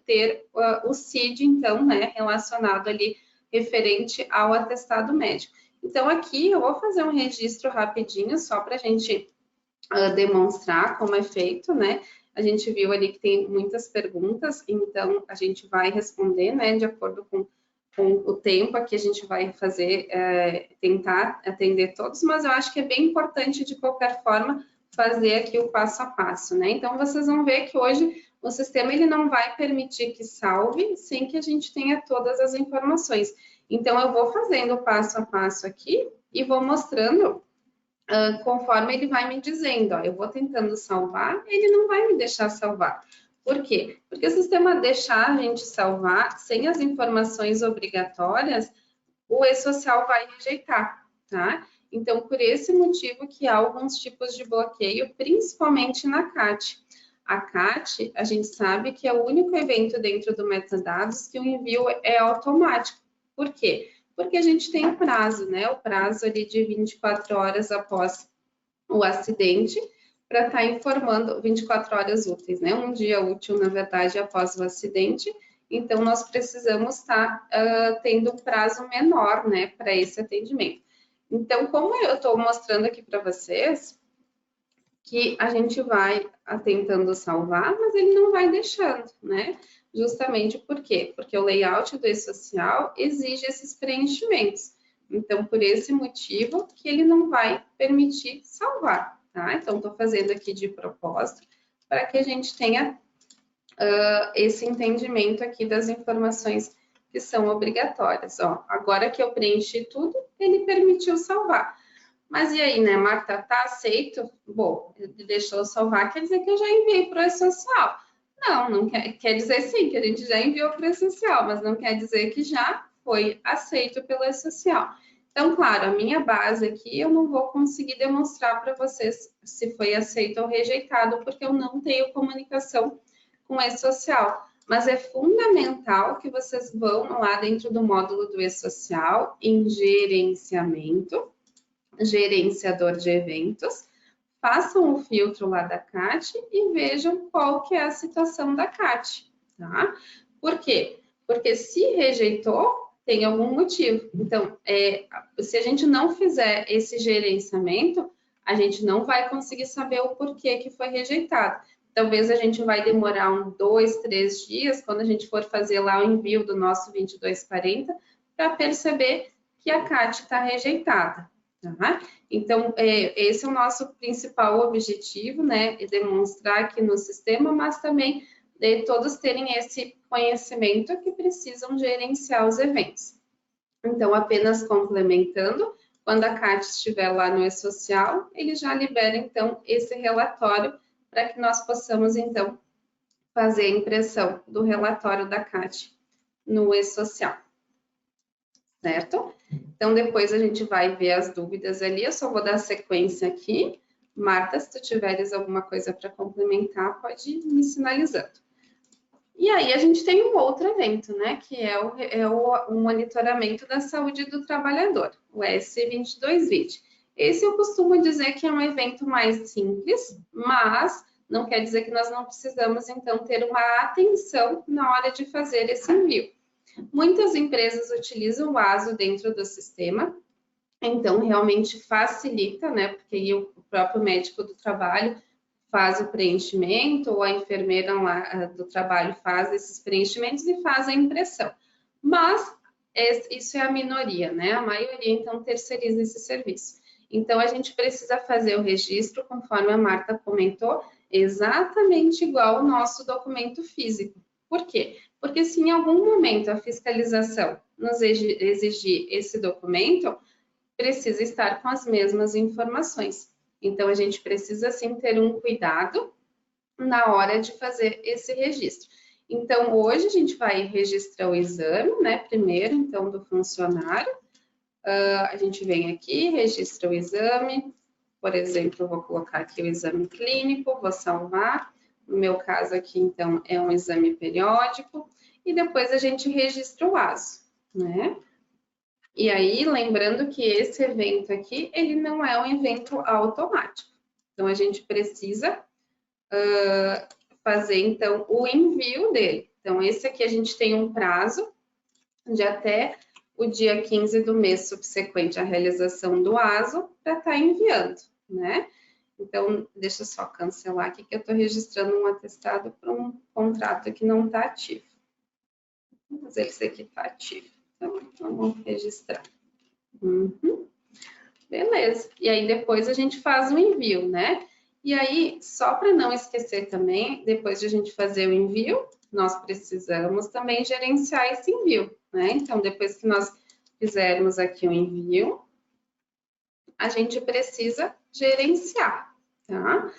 [SPEAKER 2] ter o CID, então, né, relacionado ali, referente ao atestado médico. Então, aqui eu vou fazer um registro rapidinho, só para a gente demonstrar como é feito, né? A gente viu ali que tem muitas perguntas, então a gente vai responder, né, de acordo com o tempo aqui a gente vai fazer, tentar atender todos, mas eu acho que é bem importante, de qualquer forma, fazer aqui o passo a passo, né? Então, vocês vão ver que hoje o sistema ele não vai permitir que salve sem que a gente tenha todas as informações. Então, eu vou fazendo o passo a passo aqui e vou mostrando conforme ele vai me dizendo, ó, eu vou tentando salvar, ele não vai me deixar salvar. Por quê? Porque o sistema deixar a gente salvar sem as informações obrigatórias, o e-social vai rejeitar, tá? Então, por esse motivo que há alguns tipos de bloqueio, principalmente na CAT. A CAT, a gente sabe que é o único evento dentro do metadados que o envio é automático. Por quê? Porque a gente tem o prazo, né? O prazo ali de 24 horas após o acidente, para estar informando, 24 horas úteis, né? Um dia útil, na verdade, após o acidente. Então, nós precisamos estar tendo um prazo menor, né, para esse atendimento. Então, como eu estou mostrando aqui para vocês, que a gente vai tentando salvar, mas ele não vai deixando, né? Justamente por quê? Porque o layout do e-social exige esses preenchimentos. Então, por esse motivo que ele não vai permitir salvar, tá? Então, estou fazendo aqui de propósito para que a gente tenha esse entendimento aqui das informações que são obrigatórias. Ó, agora que eu preenchi tudo, ele permitiu salvar. Mas e aí, né, Marta, tá aceito? Bom, ele deixou salvar, quer dizer que eu já enviei para o e-social. Não quer dizer sim, que a gente já enviou para o e-social, mas não quer dizer que já foi aceito pelo e-social. Então, claro, a minha base aqui eu não vou conseguir demonstrar para vocês se foi aceito ou rejeitado, porque eu não tenho comunicação com o e-social. Mas é fundamental que vocês vão lá dentro do módulo do e-social, em gerenciamento, gerenciador de eventos, façam o filtro lá da CAT e vejam qual que é a situação da CAT, tá? Por quê? Porque se rejeitou, tem algum motivo. Então, se a gente não fizer esse gerenciamento, a gente não vai conseguir saber o porquê que foi rejeitado. Talvez a gente vai demorar 2, 3 dias, quando a gente for fazer lá o envio do nosso 2240, para perceber que a CAT está rejeitada. Tá? Então, esse é o nosso principal objetivo, né? É demonstrar aqui no sistema, mas também de todos terem esse conhecimento que precisam gerenciar os eventos. Então, apenas complementando, quando a CAT estiver lá no e-social, ele já libera, então, esse relatório para que nós possamos, então, fazer a impressão do relatório da CAT no e-social. Certo? Então, depois a gente vai ver as dúvidas ali. Eu só vou dar sequência aqui. Marta, se tu tiveres alguma coisa para complementar, pode ir me sinalizando. E aí, a gente tem um outro evento, né? Que é o monitoramento da saúde do trabalhador, o S2220. Esse eu costumo dizer que é um evento mais simples, mas não quer dizer que nós não precisamos, então, ter uma atenção na hora de fazer esse envio. Muitas empresas utilizam o ASO dentro do sistema, então realmente facilita, né? Porque aí o próprio médico do trabalho faz o preenchimento, ou a enfermeira lá do trabalho faz esses preenchimentos e faz a impressão. Mas isso é a minoria, né? A maioria, então, terceiriza esse serviço. Então, a gente precisa fazer o registro, conforme a Marta comentou, exatamente igual ao nosso documento físico. Por quê? Porque se em algum momento a fiscalização nos exigir esse documento, precisa estar com as mesmas informações. Então, a gente precisa, sim, ter um cuidado na hora de fazer esse registro. Então, hoje a gente vai registrar o exame, né? Primeiro, então, do funcionário. A gente vem aqui, registra o exame. Por exemplo, eu vou colocar aqui o exame clínico, vou salvar. No meu caso aqui, então, é um exame periódico. E depois a gente registra o ASO, né? E aí, lembrando que esse evento aqui, ele não é um evento automático. Então, a gente precisa fazer, então, o envio dele. Então, esse aqui a gente tem um prazo de até o dia 15 do mês subsequente à realização do ASO para estar enviando, né? Então, deixa eu só cancelar aqui que eu estou registrando um atestado para um contrato que não está ativo. Mas esse aqui está ativo, então vamos registrar. Beleza. E aí depois a gente faz o envio, né? E aí, só para não esquecer também, depois de a gente fazer o envio, nós precisamos também gerenciar esse envio, né? Então, depois que nós fizermos aqui o envio, a gente precisa gerenciar, tá?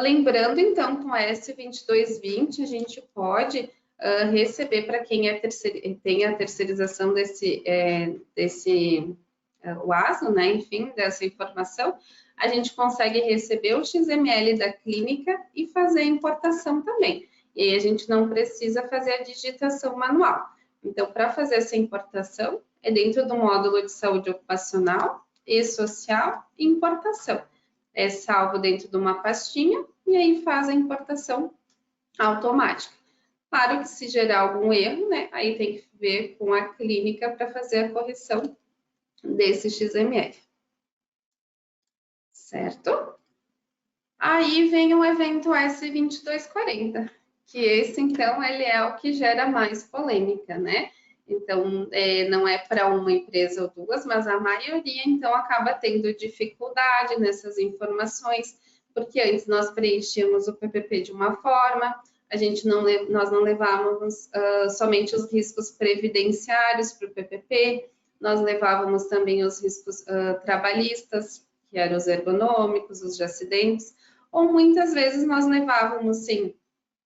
[SPEAKER 2] Lembrando, então, com a S2220, a gente pode receber para quem tem a terceirização o ASO, né? Enfim, dessa informação, a gente consegue receber o XML da clínica e fazer a importação também. E aí a gente não precisa fazer a digitação manual. Então, para fazer essa importação, é dentro do módulo de saúde ocupacional e social e importação. É salvo dentro de uma pastinha e aí faz a importação automática. Claro que se gerar algum erro, né, aí tem que ver com a clínica para fazer a correção desse XML. Certo? Aí vem o evento S2240, que esse, então, ele é o que gera mais polêmica, né? Então, não é para uma empresa ou duas, mas a maioria, então, acaba tendo dificuldade nessas informações, porque antes nós preenchíamos o PPP de uma forma, nós não levávamos somente os riscos previdenciários para o PPP, nós levávamos também os riscos trabalhistas, que eram os ergonômicos, os de acidentes, ou muitas vezes nós levávamos, sim,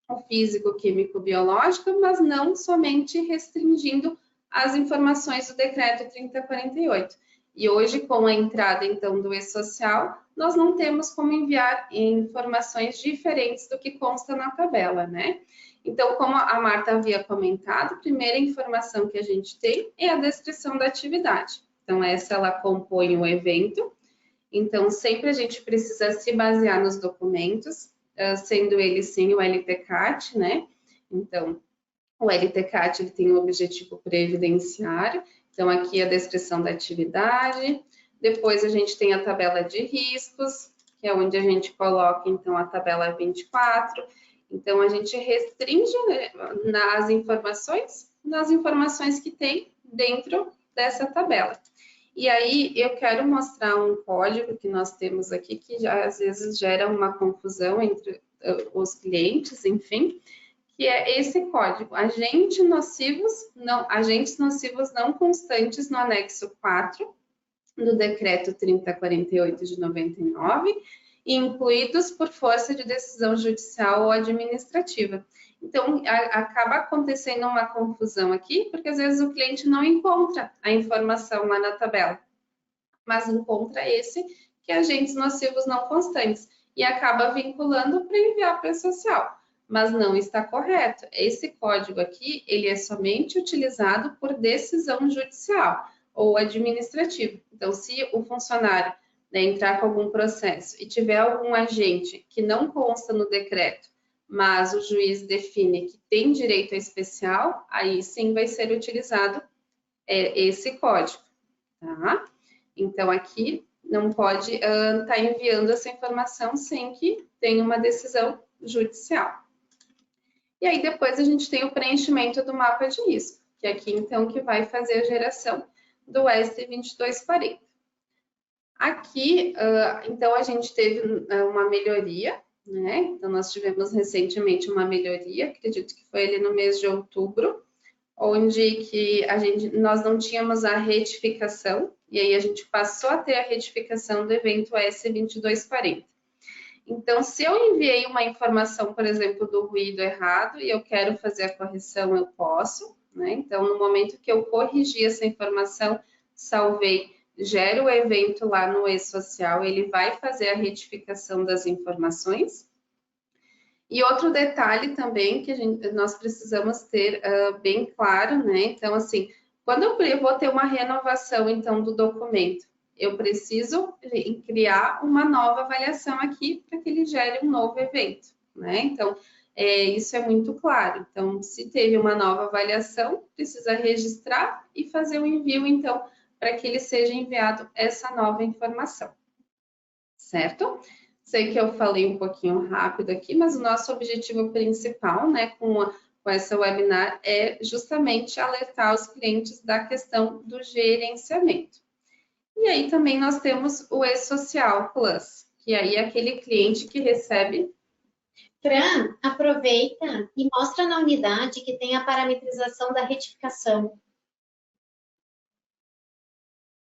[SPEAKER 2] o físico, químico, biológico, mas não somente restringindo as informações do decreto 3048. E hoje, com a entrada, então, do e-social, nós não temos como enviar informações diferentes do que consta na tabela, né? Então, como a Marta havia comentado, a primeira informação que a gente tem é a descrição da atividade. Então, essa ela compõe o evento. Então, sempre a gente precisa se basear nos documentos, sendo ele, sim, o LTCAT, né? Então, o LTCAT ele tem o objetivo previdenciário. Então, aqui a descrição da atividade. Depois, a gente tem a tabela de riscos, que é onde a gente coloca, então, a tabela 24. Então, a gente restringe, né, nas informações que tem dentro dessa tabela. E aí, eu quero mostrar um código que nós temos aqui, que já, às vezes gera uma confusão entre os clientes, enfim, que é esse código, agentes nocivos não constantes no anexo 4 do decreto 3048 de 99, incluídos por força de decisão judicial ou administrativa. Então, acaba acontecendo uma confusão aqui, porque às vezes o cliente não encontra a informação lá na tabela, mas encontra esse que é agentes nocivos não constantes e acaba vinculando para enviar para a social, mas não está correto. Esse código aqui, ele é somente utilizado por decisão judicial ou administrativa. Então, se o funcionário, né, entrar com algum processo e tiver algum agente que não consta no decreto, mas o juiz define que tem direito a especial, aí sim vai ser utilizado esse código, tá? Então, aqui não pode estar enviando essa informação sem que tenha uma decisão judicial. E aí, depois a gente tem o preenchimento do mapa de risco, que é aqui, então, que vai fazer a geração do S2240. Aqui, então, a gente teve uma melhoria, né? Então, nós tivemos recentemente uma melhoria, acredito que foi ali no mês de outubro, onde que nós não tínhamos a retificação, e aí a gente passou a ter a retificação do evento S2240. Então, se eu enviei uma informação, por exemplo, do ruído errado, e eu quero fazer a correção, eu posso, né? Então, no momento que eu corrigi essa informação, salvei, gera o evento lá no e-social, ele vai fazer a retificação das informações. E outro detalhe também que nós precisamos ter bem claro, né? Então, assim, quando eu vou ter uma renovação, então, do documento, eu preciso criar uma nova avaliação aqui para que ele gere um novo evento, né? Então, isso é muito claro. Então, se teve uma nova avaliação, precisa registrar e fazer o envio, então, para que ele seja enviado essa nova informação, certo? Sei que eu falei um pouquinho rápido aqui, mas o nosso objetivo principal, né, com essa webinar é justamente alertar os clientes da questão do gerenciamento. E aí também nós temos o E-Social Plus, que aí é aquele cliente que recebe...
[SPEAKER 1] Fran, aproveita e mostra na unidade que tem a parametrização da retificação.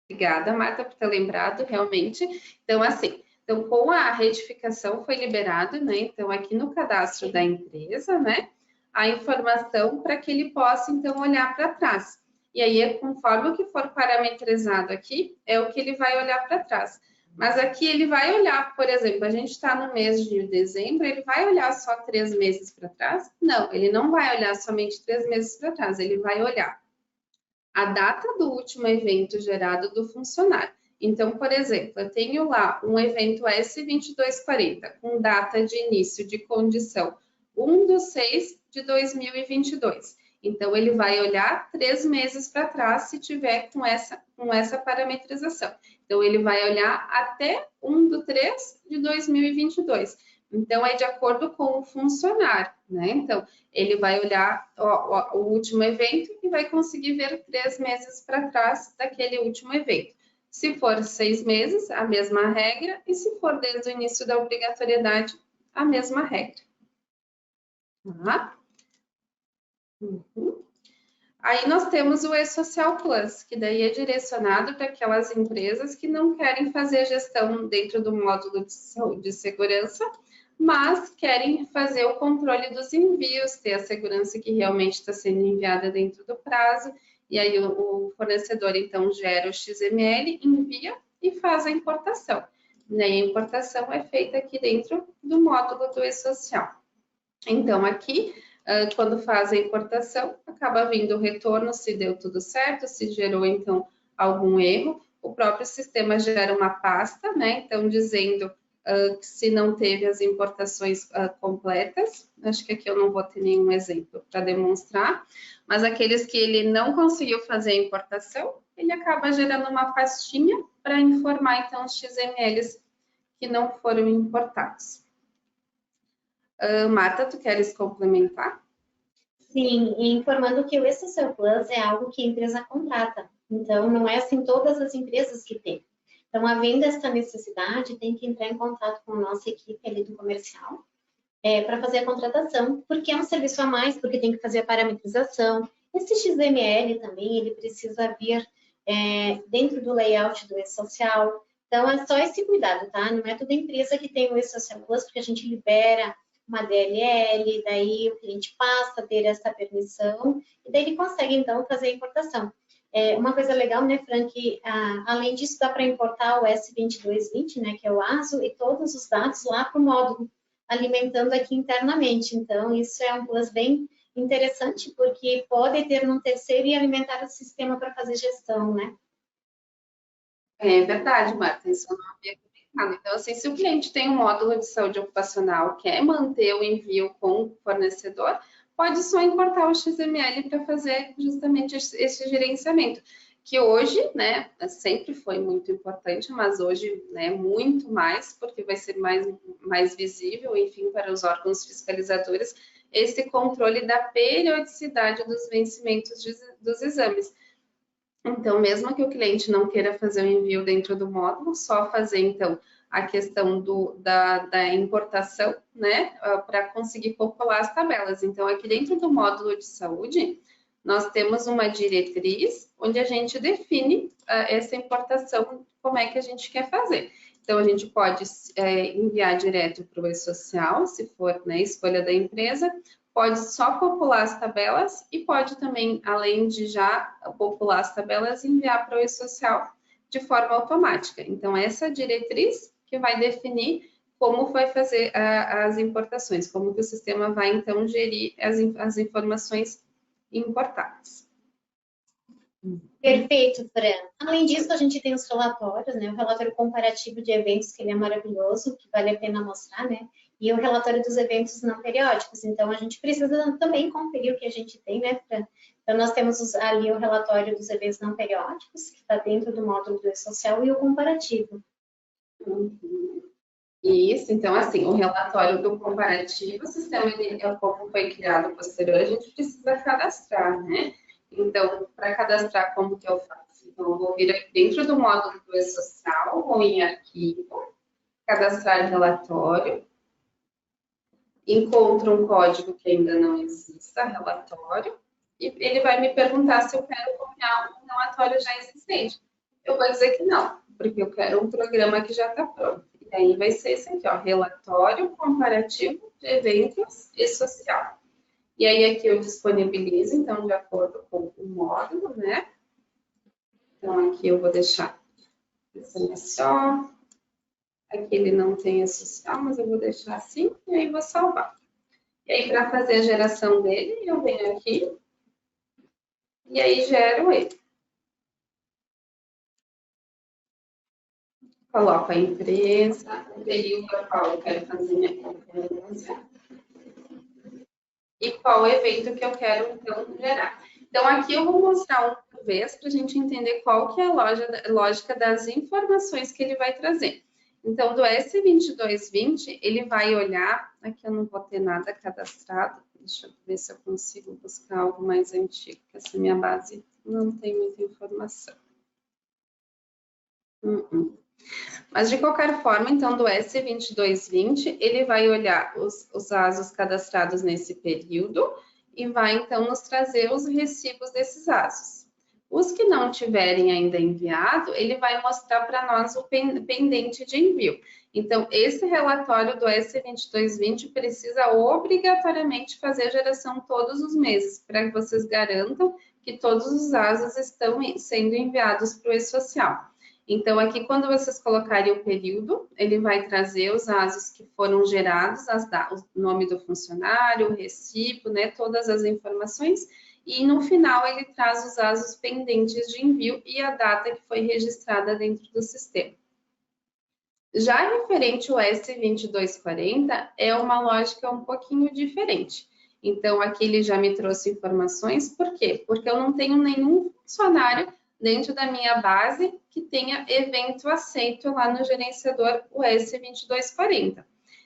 [SPEAKER 2] Obrigada, Marta, por ter lembrado, realmente. Então, assim, com a retificação foi liberado, né? Então, aqui no cadastro da empresa, né? A informação para que ele possa, então, olhar para trás. E aí, conforme o que for parametrizado aqui, é o que ele vai olhar para trás. Mas aqui ele vai olhar, por exemplo, a gente está no mês de dezembro, ele vai olhar só 3 meses para trás? Não, ele não vai olhar somente 3 meses para trás, ele vai olhar a data do último evento gerado do funcionário. Então, por exemplo, eu tenho lá um evento S2240 com data de início de condição 1/6/2022. Então, ele vai olhar 3 meses para trás se tiver com essa parametrização. Então, ele vai olhar até 1/3/2022. Então, é de acordo com o funcionário, né? Então, ele vai olhar o último evento e vai conseguir ver 3 meses para trás daquele último evento. Se for 6 meses, a mesma regra, e se for desde o início da obrigatoriedade, a mesma regra. Tá? Aí nós temos o E-Social Plus, que daí é direcionado para aquelas empresas que não querem fazer gestão dentro do módulo de segurança, mas querem fazer o controle dos envios, ter a segurança que realmente está sendo enviada dentro do prazo, e aí o fornecedor, então, gera o XML, envia e faz a importação. E aí a importação é feita aqui dentro do módulo do E-Social. Então, aqui, quando faz a importação, acaba vindo o retorno, se deu tudo certo, se gerou, então, algum erro. O próprio sistema gera uma pasta, né? Então, dizendo se não teve as importações completas. Acho que aqui eu não vou ter nenhum exemplo para demonstrar, mas aqueles que ele não conseguiu fazer a importação, ele acaba gerando uma pastinha para informar, então, os XMLs que não foram importados. Marta, tu queres complementar?
[SPEAKER 1] Sim, e informando que o E-Social Plus é algo que a empresa contrata. Então, não é assim todas as empresas que têm. Então, havendo essa necessidade, tem que entrar em contato com a nossa equipe ali do comercial para fazer a contratação, porque é um serviço a mais, porque tem que fazer a parametrização. Esse XML também, ele precisa vir dentro do layout do e-social. Então, é só esse cuidado, tá? Não é toda empresa que tem o e-social plus, porque a gente libera uma DLL, daí o cliente passa a ter essa permissão, e daí ele consegue, então, fazer a importação. Uma coisa legal, né, Frank, além disso, dá para importar o S2220, né, que é o ASO, e todos os dados lá para o módulo, alimentando aqui internamente. Então, isso é um plus bem interessante, porque pode ter num terceiro e alimentar o sistema para fazer gestão, né?
[SPEAKER 2] É verdade, Marta, isso eu não havia comentado. Então, assim, se o cliente tem um módulo de saúde ocupacional, quer manter o envio com o fornecedor, pode só importar o XML para fazer justamente esse gerenciamento, que hoje, né, sempre foi muito importante, mas hoje, né, muito mais, porque vai ser mais visível, enfim, para os órgãos fiscalizadores, esse controle da periodicidade dos vencimentos dos exames. Então, mesmo que o cliente não queira fazer o envio dentro do módulo, só fazer, então, a questão da importação, né, para conseguir popular as tabelas. Então, aqui dentro do módulo de saúde, nós temos uma diretriz onde a gente define essa importação, como é que a gente quer fazer. Então, a gente pode enviar direto para o e-social, se for, né, escolha da empresa, pode só popular as tabelas e pode também, além de já popular as tabelas, enviar para o e-social de forma automática. Então, essa diretriz que vai definir como vai fazer as importações, como que o sistema vai, então, gerir as informações importadas.
[SPEAKER 1] Perfeito, Fran. Além disso, a gente tem os relatórios, né? O relatório comparativo de eventos, que ele é maravilhoso, que vale a pena mostrar, né? E o relatório dos eventos não periódicos. Então, a gente precisa também conferir o que a gente tem, né, Fran? Então, nós temos ali o relatório dos eventos não periódicos, que está dentro do módulo do e-social, e o comparativo.
[SPEAKER 2] Isso, então, assim, o relatório do comparativo, o sistema, como foi criado posterior, a gente precisa cadastrar, né? Então, para cadastrar, como que eu faço? Então, eu vou vir aqui dentro do módulo do e-social, vou em arquivo, cadastrar relatório, encontro um código que ainda não exista, relatório, e ele vai me perguntar se eu quero copiar um relatório já existente. Eu vou dizer que não, porque eu quero um programa que já está pronto. E aí vai ser esse aqui, ó, relatório comparativo de eventos e social. E aí aqui eu disponibilizo, então, de acordo com o módulo, né? Então, aqui eu vou deixar esse só. Aqui ele não tem a social, mas eu vou deixar assim e aí vou salvar. E aí, para fazer a geração dele, eu venho aqui e aí gero ele. Coloco a empresa, o período ao qual eu quero fazer minha conferência e qual evento que eu quero, então, gerar. Então, aqui eu vou mostrar um por vez para a gente entender qual que é a lógica das informações que ele vai trazer. Então, do S2220, ele vai olhar, aqui eu não vou ter nada cadastrado, deixa eu ver se eu consigo buscar algo mais antigo, porque essa minha base não tem muita informação. Mas, de qualquer forma, então, do S2220, ele vai olhar os ASOS cadastrados nesse período e vai, então, nos trazer os recibos desses ASOS. Os que não tiverem ainda enviado, ele vai mostrar para nós o pendente de envio. Então, esse relatório do S2220 precisa obrigatoriamente fazer a geração todos os meses, para que vocês garantam que todos os ASOS estão sendo enviados para o e-social. Então, aqui, quando vocês colocarem o período, ele vai trazer os ASOS que foram gerados, o nome do funcionário, o recibo, né, todas as informações, e no final ele traz os ASOS pendentes de envio e a data que foi registrada dentro do sistema. Já referente ao S2240, é uma lógica um pouquinho diferente. Então, aqui ele já me trouxe informações, por quê? Porque eu não tenho nenhum funcionário dentro da minha base que tenha evento aceito lá no gerenciador o S2240.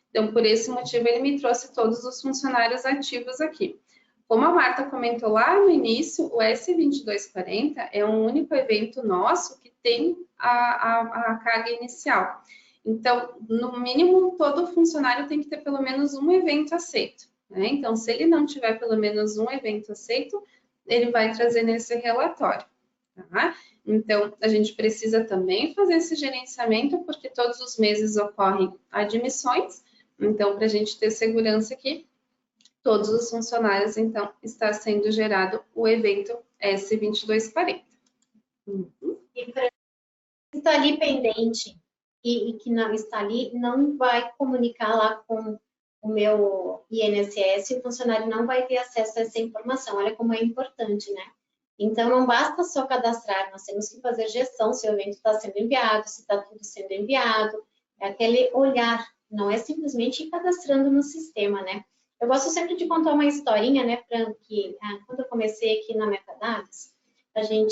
[SPEAKER 2] Então, por esse motivo, ele me trouxe todos os funcionários ativos aqui. Como a Marta comentou lá no início, o S2240 é um único evento nosso que tem a carga inicial. Então, no mínimo, todo funcionário tem que ter pelo menos um evento aceito, né? Então, se ele não tiver pelo menos um evento aceito, ele vai trazer nesse relatório, tá? Então, a gente precisa também fazer esse gerenciamento, porque todos os meses ocorrem admissões. Então, para a gente ter segurança que todos os funcionários, então, está sendo gerado o evento S2240.
[SPEAKER 1] E para está ali pendente e que não está ali, não vai comunicar lá com o meu INSS, o funcionário não vai ter acesso a essa informação. Olha como é importante, né? Então, não basta só cadastrar, nós temos que fazer gestão, se o evento está sendo enviado, se está tudo sendo enviado, é aquele olhar, não é simplesmente ir cadastrando no sistema, né? Eu gosto sempre de contar uma historinha, né, Fran, que quando eu comecei aqui na Metadados,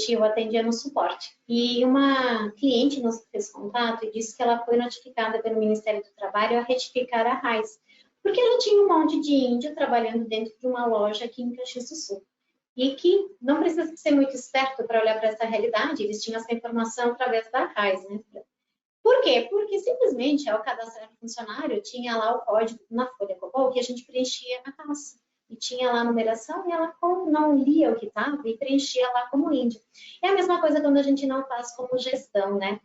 [SPEAKER 1] eu atendia no suporte. E uma cliente nos fez contato e disse que ela foi notificada pelo Ministério do Trabalho a retificar a RAIS, porque ela tinha um monte de índio trabalhando dentro de uma loja aqui em Caxias do Sul. E que não precisa ser muito esperto para olhar para essa realidade, eles tinham essa informação através da RAIS, né? Por quê? Porque simplesmente ao cadastrar o funcionário, tinha lá o código na folha COBOL que a gente preenchia a taxa. E tinha lá a numeração e ela não lia o que estava e preenchia lá como índio. É a mesma coisa quando a gente não faz como gestão, né?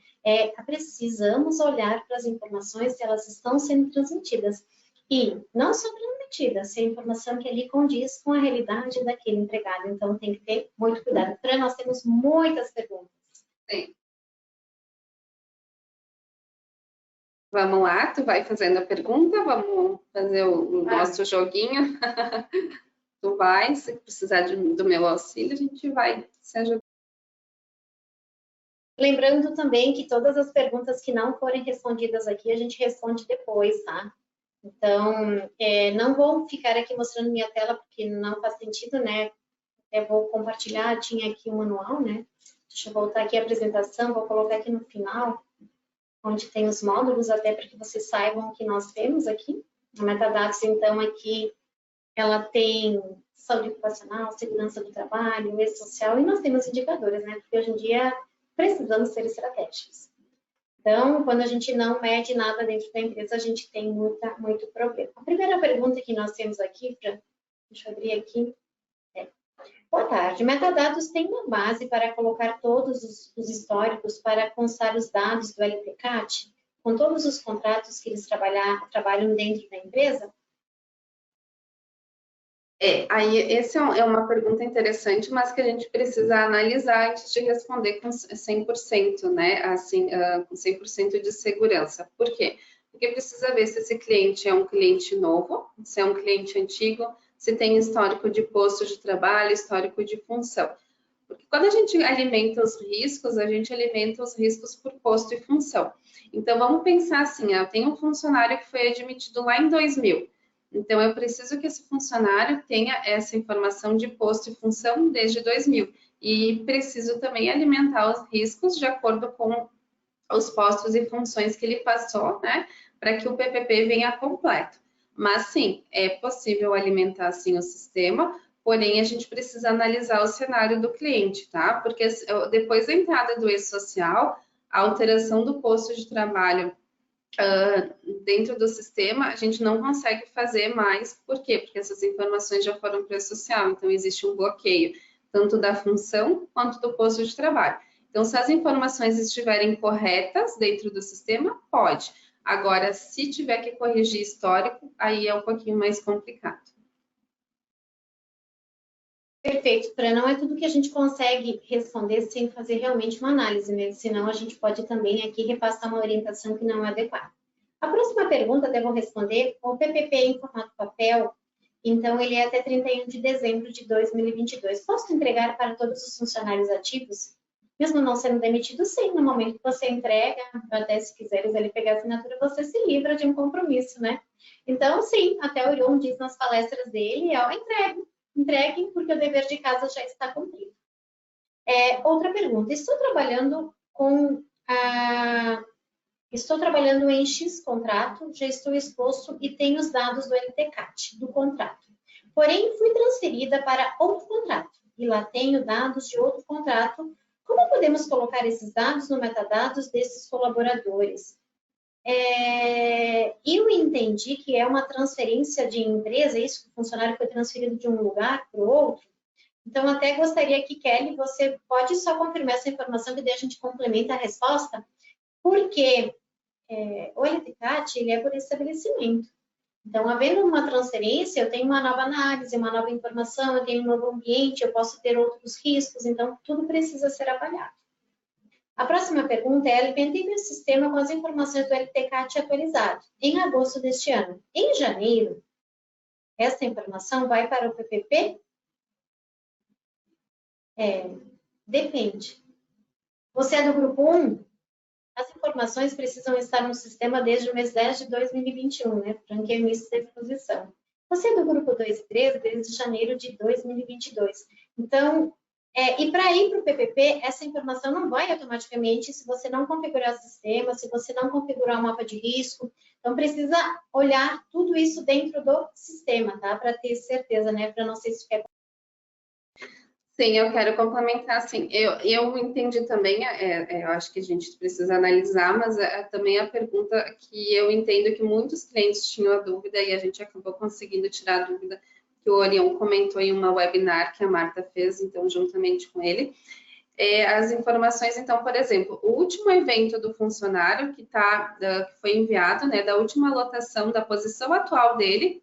[SPEAKER 1] Precisamos olhar para as informações se elas estão sendo transmitidas. E não só transmitidas, se a informação que ali condiz com a realidade daquele empregado. Então, tem que ter muito cuidado. Fran, nós temos muitas perguntas.
[SPEAKER 2] Sim. Vamos lá, tu vai fazendo a pergunta, vamos fazer o nosso joguinho. Tu vai, se precisar do meu auxílio, a gente vai se ajudar.
[SPEAKER 1] Lembrando também que todas as perguntas que não forem respondidas aqui, a gente responde depois, tá? Então, não vou ficar aqui mostrando minha tela, porque não faz sentido, né? Vou compartilhar, tinha aqui o manual, né? Deixa eu voltar aqui a apresentação, vou colocar aqui no final, onde tem os módulos, até para que vocês saibam o que nós temos aqui. A Metadados, então, aqui, ela tem saúde ocupacional, segurança do trabalho, e-social, e nós temos indicadores, né? Porque hoje em dia precisamos ser estratégicos. Então, quando a gente não mede nada dentro da empresa, a gente tem muito problema. A primeira pergunta que nós temos aqui, deixa eu abrir aqui. Boa tarde. Metadados tem uma base para colocar todos os históricos para constar os dados do LTCAT, com todos os contratos que eles trabalham dentro da empresa?
[SPEAKER 2] Aí essa é uma pergunta interessante, mas que a gente precisa analisar antes de responder com 100%, né? Assim, com 100% de segurança. Por quê? Porque precisa ver se esse cliente é um cliente novo, se é um cliente antigo, se tem histórico de posto de trabalho, histórico de função. Porque quando a gente alimenta os riscos, a gente alimenta os riscos por posto e função. Então, vamos pensar assim, eu tenho um funcionário que foi admitido lá em 2000. Então, eu preciso que esse funcionário tenha essa informação de posto e função desde 2000. E preciso também alimentar os riscos de acordo com os postos e funções que ele passou, né? Para que o PPP venha completo. Mas, sim, é possível alimentar, sim, o sistema, porém, a gente precisa analisar o cenário do cliente, tá? Porque depois da entrada do e-social, a alteração do posto de trabalho dentro do sistema, a gente não consegue fazer mais. Por quê? Porque essas informações já foram para o social, então existe um bloqueio, tanto da função quanto do posto de trabalho. Então, se as informações estiverem corretas dentro do sistema, pode. Agora, se tiver que corrigir histórico, aí é um pouquinho mais complicado.
[SPEAKER 1] Perfeito, Fran. Não é tudo que a gente consegue responder sem fazer realmente uma análise, né? Senão a gente pode também aqui repassar uma orientação que não é adequada. A próxima pergunta, até vou responder, o PPP em formato papel, então ele é até 31 de dezembro de 2022. Posso entregar para todos os funcionários ativos? Mesmo não sendo demitido, sim. No momento que você entrega, até se quiseres ele pegar a assinatura, você se livra de um compromisso, né? Então, sim, até o Orion diz nas palestras dele, entreguem, porque o dever de casa já está cumprido. Outra pergunta. Estou trabalhando em X contrato, já estou exposto e tenho os dados do LTCAT, do contrato. Porém, fui transferido transferida para outro contrato. E lá tenho dados de outro contrato. Como podemos colocar esses dados no metadados desses colaboradores? Eu entendi que é uma transferência de empresa, isso que o funcionário foi transferido de um lugar para o outro. Então, até gostaria que, Kelly, você pode só confirmar essa informação, que daí a gente complementa a resposta, porque o LTCAT, ele é por estabelecimento. Então, havendo uma transferência, eu tenho uma nova análise, uma nova informação, eu tenho um novo ambiente, eu posso ter outros riscos, então, tudo precisa ser avaliado. A próxima pergunta é: alimentei meu sistema com as informações do LTCAT atualizado em agosto deste ano. Em janeiro, essa informação vai para o PPP? Depende. Você é do grupo 1? As informações precisam estar no sistema desde o mês 10 de 2021, né? Franquia é início da exposição. Você é do grupo 2 e 3 desde janeiro de 2022. Então, e para ir para o PPP, essa informação não vai automaticamente se você não configurar o sistema, se você não configurar o mapa de risco. Então, precisa olhar tudo isso dentro do sistema, tá? Para ter certeza, né? Para não ser se ficar.
[SPEAKER 2] Sim, eu quero complementar, assim, eu entendi também, eu acho que a gente precisa analisar, mas também a pergunta que eu entendo que muitos clientes tinham a dúvida e a gente acabou conseguindo tirar a dúvida, que o Orion comentou em uma webinar que a Marta fez, então, juntamente com ele, as informações, então, por exemplo, o último evento do funcionário que foi enviado, né, da última lotação da posição atual dele,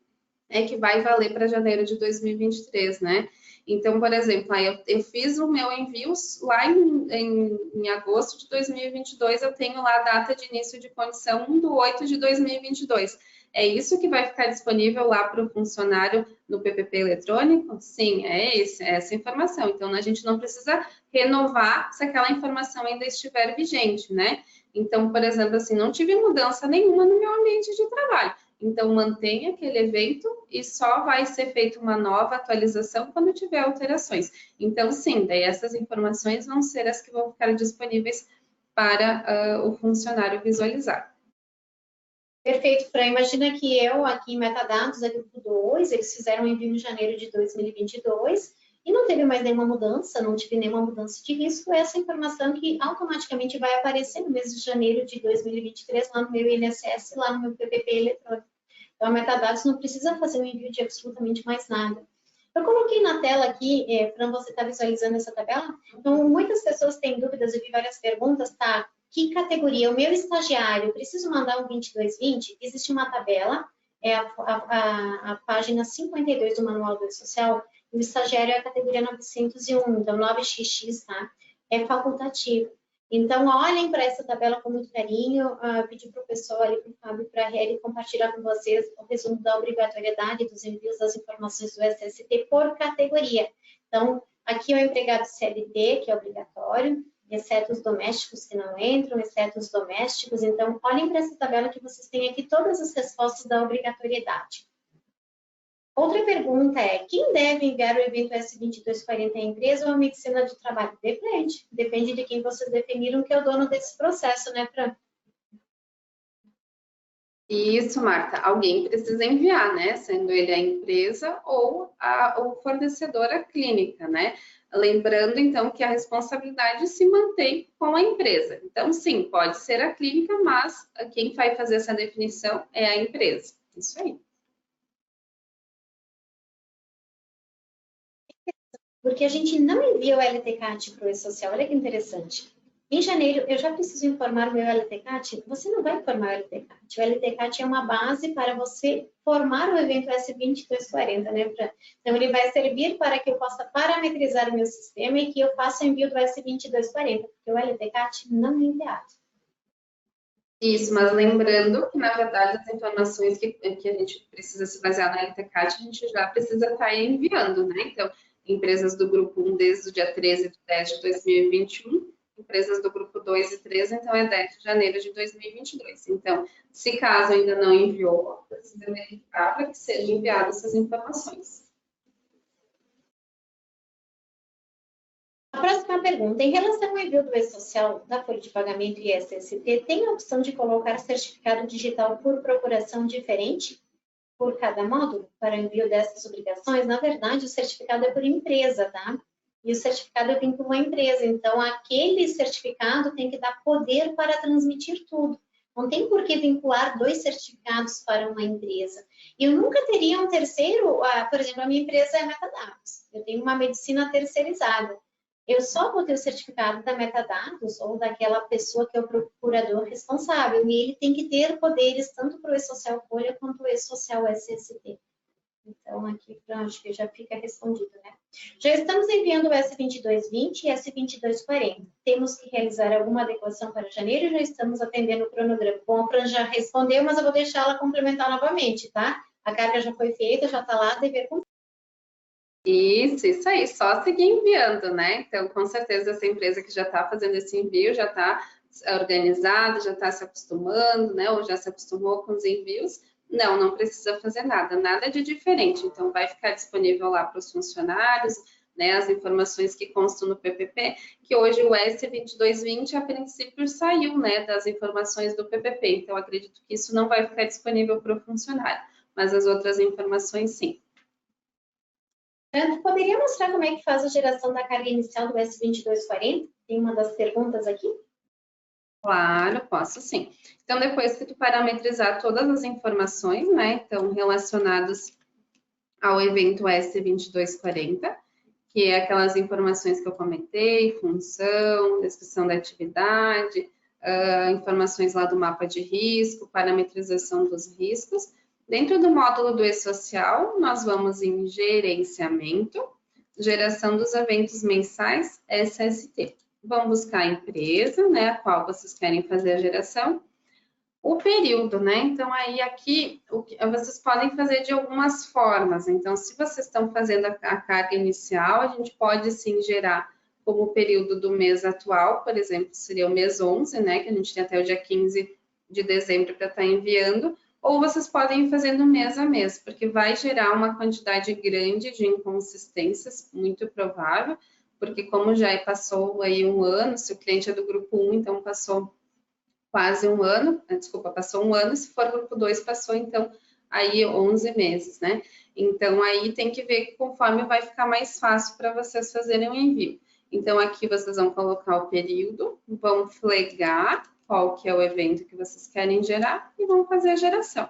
[SPEAKER 2] que vai valer para janeiro de 2023, né? Então, por exemplo, eu fiz o meu envio lá em agosto de 2022, eu tenho lá a data de início de condição 1/8 de 2022. É isso que vai ficar disponível lá para o funcionário no PPP eletrônico? Sim, é essa informação. Então, a gente não precisa renovar se aquela informação ainda estiver vigente, né? Então, por exemplo, assim, não tive mudança nenhuma no meu ambiente de trabalho. Então, mantenha aquele evento e só vai ser feita uma nova atualização quando tiver alterações. Então, sim, daí essas informações vão ser as que vão ficar disponíveis para o funcionário visualizar.
[SPEAKER 1] Perfeito, Fran. Imagina que eu, aqui em Metadados, do grupo 2, eles fizeram um envio em janeiro de 2022 e não teve mais nenhuma mudança, não tive nenhuma mudança de risco. Essa informação que automaticamente vai aparecer no mês de janeiro de 2023 lá no meu INSS, lá no meu PPP eletrônico. Então, a Metadados não precisa fazer um envio de absolutamente mais nada. Eu coloquei na tela aqui, Fran, você está visualizando essa tabela? Então, muitas pessoas têm dúvidas, eu vi várias perguntas, tá? Que categoria? O meu estagiário, preciso mandar um 2220? Existe uma tabela, a página 52 do Manual do Social, e o estagiário é a categoria 901, então 9XX, tá? É facultativo. Então, olhem para essa tabela com muito carinho, pedi para o pessoal ali, para o Fábio, para a Heli, compartilhar com vocês o resumo da obrigatoriedade dos envios das informações do SST por categoria. Então, aqui é o empregado CLT, que é obrigatório, exceto os domésticos que não entram, exceto os domésticos. Então, olhem para essa tabela que vocês têm aqui todas as respostas da obrigatoriedade. Outra pergunta é: quem deve enviar o evento S2240 à empresa ou à medicina de trabalho? Depende. Depende de quem vocês definiram que é o dono desse processo, né, Fran?
[SPEAKER 2] Isso, Marta. Alguém precisa enviar, né? Sendo ele a empresa ou o fornecedor, a clínica, né? Lembrando, então, que a responsabilidade se mantém com a empresa. Então, sim, pode ser a clínica, mas quem vai fazer essa definição é a empresa. Isso aí.
[SPEAKER 1] Porque a gente não envia o LTCAT para o E-Social. Olha que interessante. Em janeiro, eu já preciso informar o meu LTCAT? Você não vai informar o LTCAT. O LTCAT é uma base para você formar o evento S2240, né, Fran? Então, ele vai servir para que eu possa parametrizar o meu sistema e que eu faça o envio do S2240, porque o LTCAT não é enviado.
[SPEAKER 2] Isso, mas lembrando que, na verdade, as informações que a gente precisa se basear na LTCAT, a gente já precisa estar enviando, né? Então, empresas do grupo 1 desde o dia 13 de 10 de 2021, empresas do grupo 2 e 3, então é 10 de janeiro de 2022. Então, se caso ainda não enviou, precisa verificar para que sejam enviadas essas informações.
[SPEAKER 1] A próxima pergunta: em relação ao envio do E-Social da folha de pagamento e SST, tem a opção de colocar certificado digital por procuração diferente? por cada módulo para envio dessas obrigações, na verdade, o certificado é por empresa, tá? E o certificado é vínculo à empresa, então aquele certificado tem que dar poder para transmitir tudo. Não tem por que vincular 2 certificados para uma empresa. E eu nunca teria um terceiro, por exemplo, a minha empresa é Metadados. Eu tenho uma medicina terceirizada. Eu só vou ter o certificado da Metadados ou daquela pessoa que é o procurador responsável. E ele tem que ter poderes tanto para o E-Social Folha quanto o E-Social SST. Então, aqui acho que já fica respondido, né? Já estamos enviando o S2220 e S2240. Temos que realizar alguma adequação para janeiro e já estamos atendendo o cronograma. Bom, a Fran já respondeu, mas eu vou deixar ela complementar novamente, tá? A carga já foi feita, já está lá, dever cumprir.
[SPEAKER 2] Isso aí, só seguir enviando, né? Então, com certeza, essa empresa que já está fazendo esse envio já está organizada, já está se acostumando, né? Ou já se acostumou com os envios. Não precisa fazer nada de diferente. Então, vai ficar disponível lá para os funcionários, né? As informações que constam no PPP, que hoje o S2220, a princípio, saiu, né? Das informações do PPP. Então, acredito que isso não vai ficar disponível para o funcionário, mas as outras informações, sim.
[SPEAKER 1] Tu poderia mostrar como é que faz a geração da carga inicial do S2240? Tem uma das perguntas aqui.
[SPEAKER 2] Claro, posso sim. Então, depois que tu parametrizar todas as informações, né, então relacionadas ao evento S2240, que é aquelas informações que eu comentei, função, descrição da atividade, informações lá do mapa de risco, parametrização dos riscos. Dentro do módulo do E-Social, nós vamos em gerenciamento, geração dos eventos mensais, SST. Vão buscar a empresa, né, a qual vocês querem fazer a geração, o período, né? Então, aí aqui, vocês podem fazer de algumas formas. Então, se vocês estão fazendo a carga inicial, a gente pode, sim, gerar como o período do mês atual, por exemplo, seria o mês 11, né? Que a gente tem até o dia 15 de dezembro para estar enviando. Ou vocês podem ir fazendo mês a mês, porque vai gerar uma quantidade grande de inconsistências, muito provável, porque como já passou aí um ano, se o cliente é do grupo 1, então passou quase um ano, desculpa, passou um ano, se for grupo 2, passou então aí 11 meses, né? Então aí tem que ver conforme vai ficar mais fácil para vocês fazerem o envio. Então aqui vocês vão colocar o período, vão flegar qual que é o evento que vocês querem gerar e vão fazer a geração.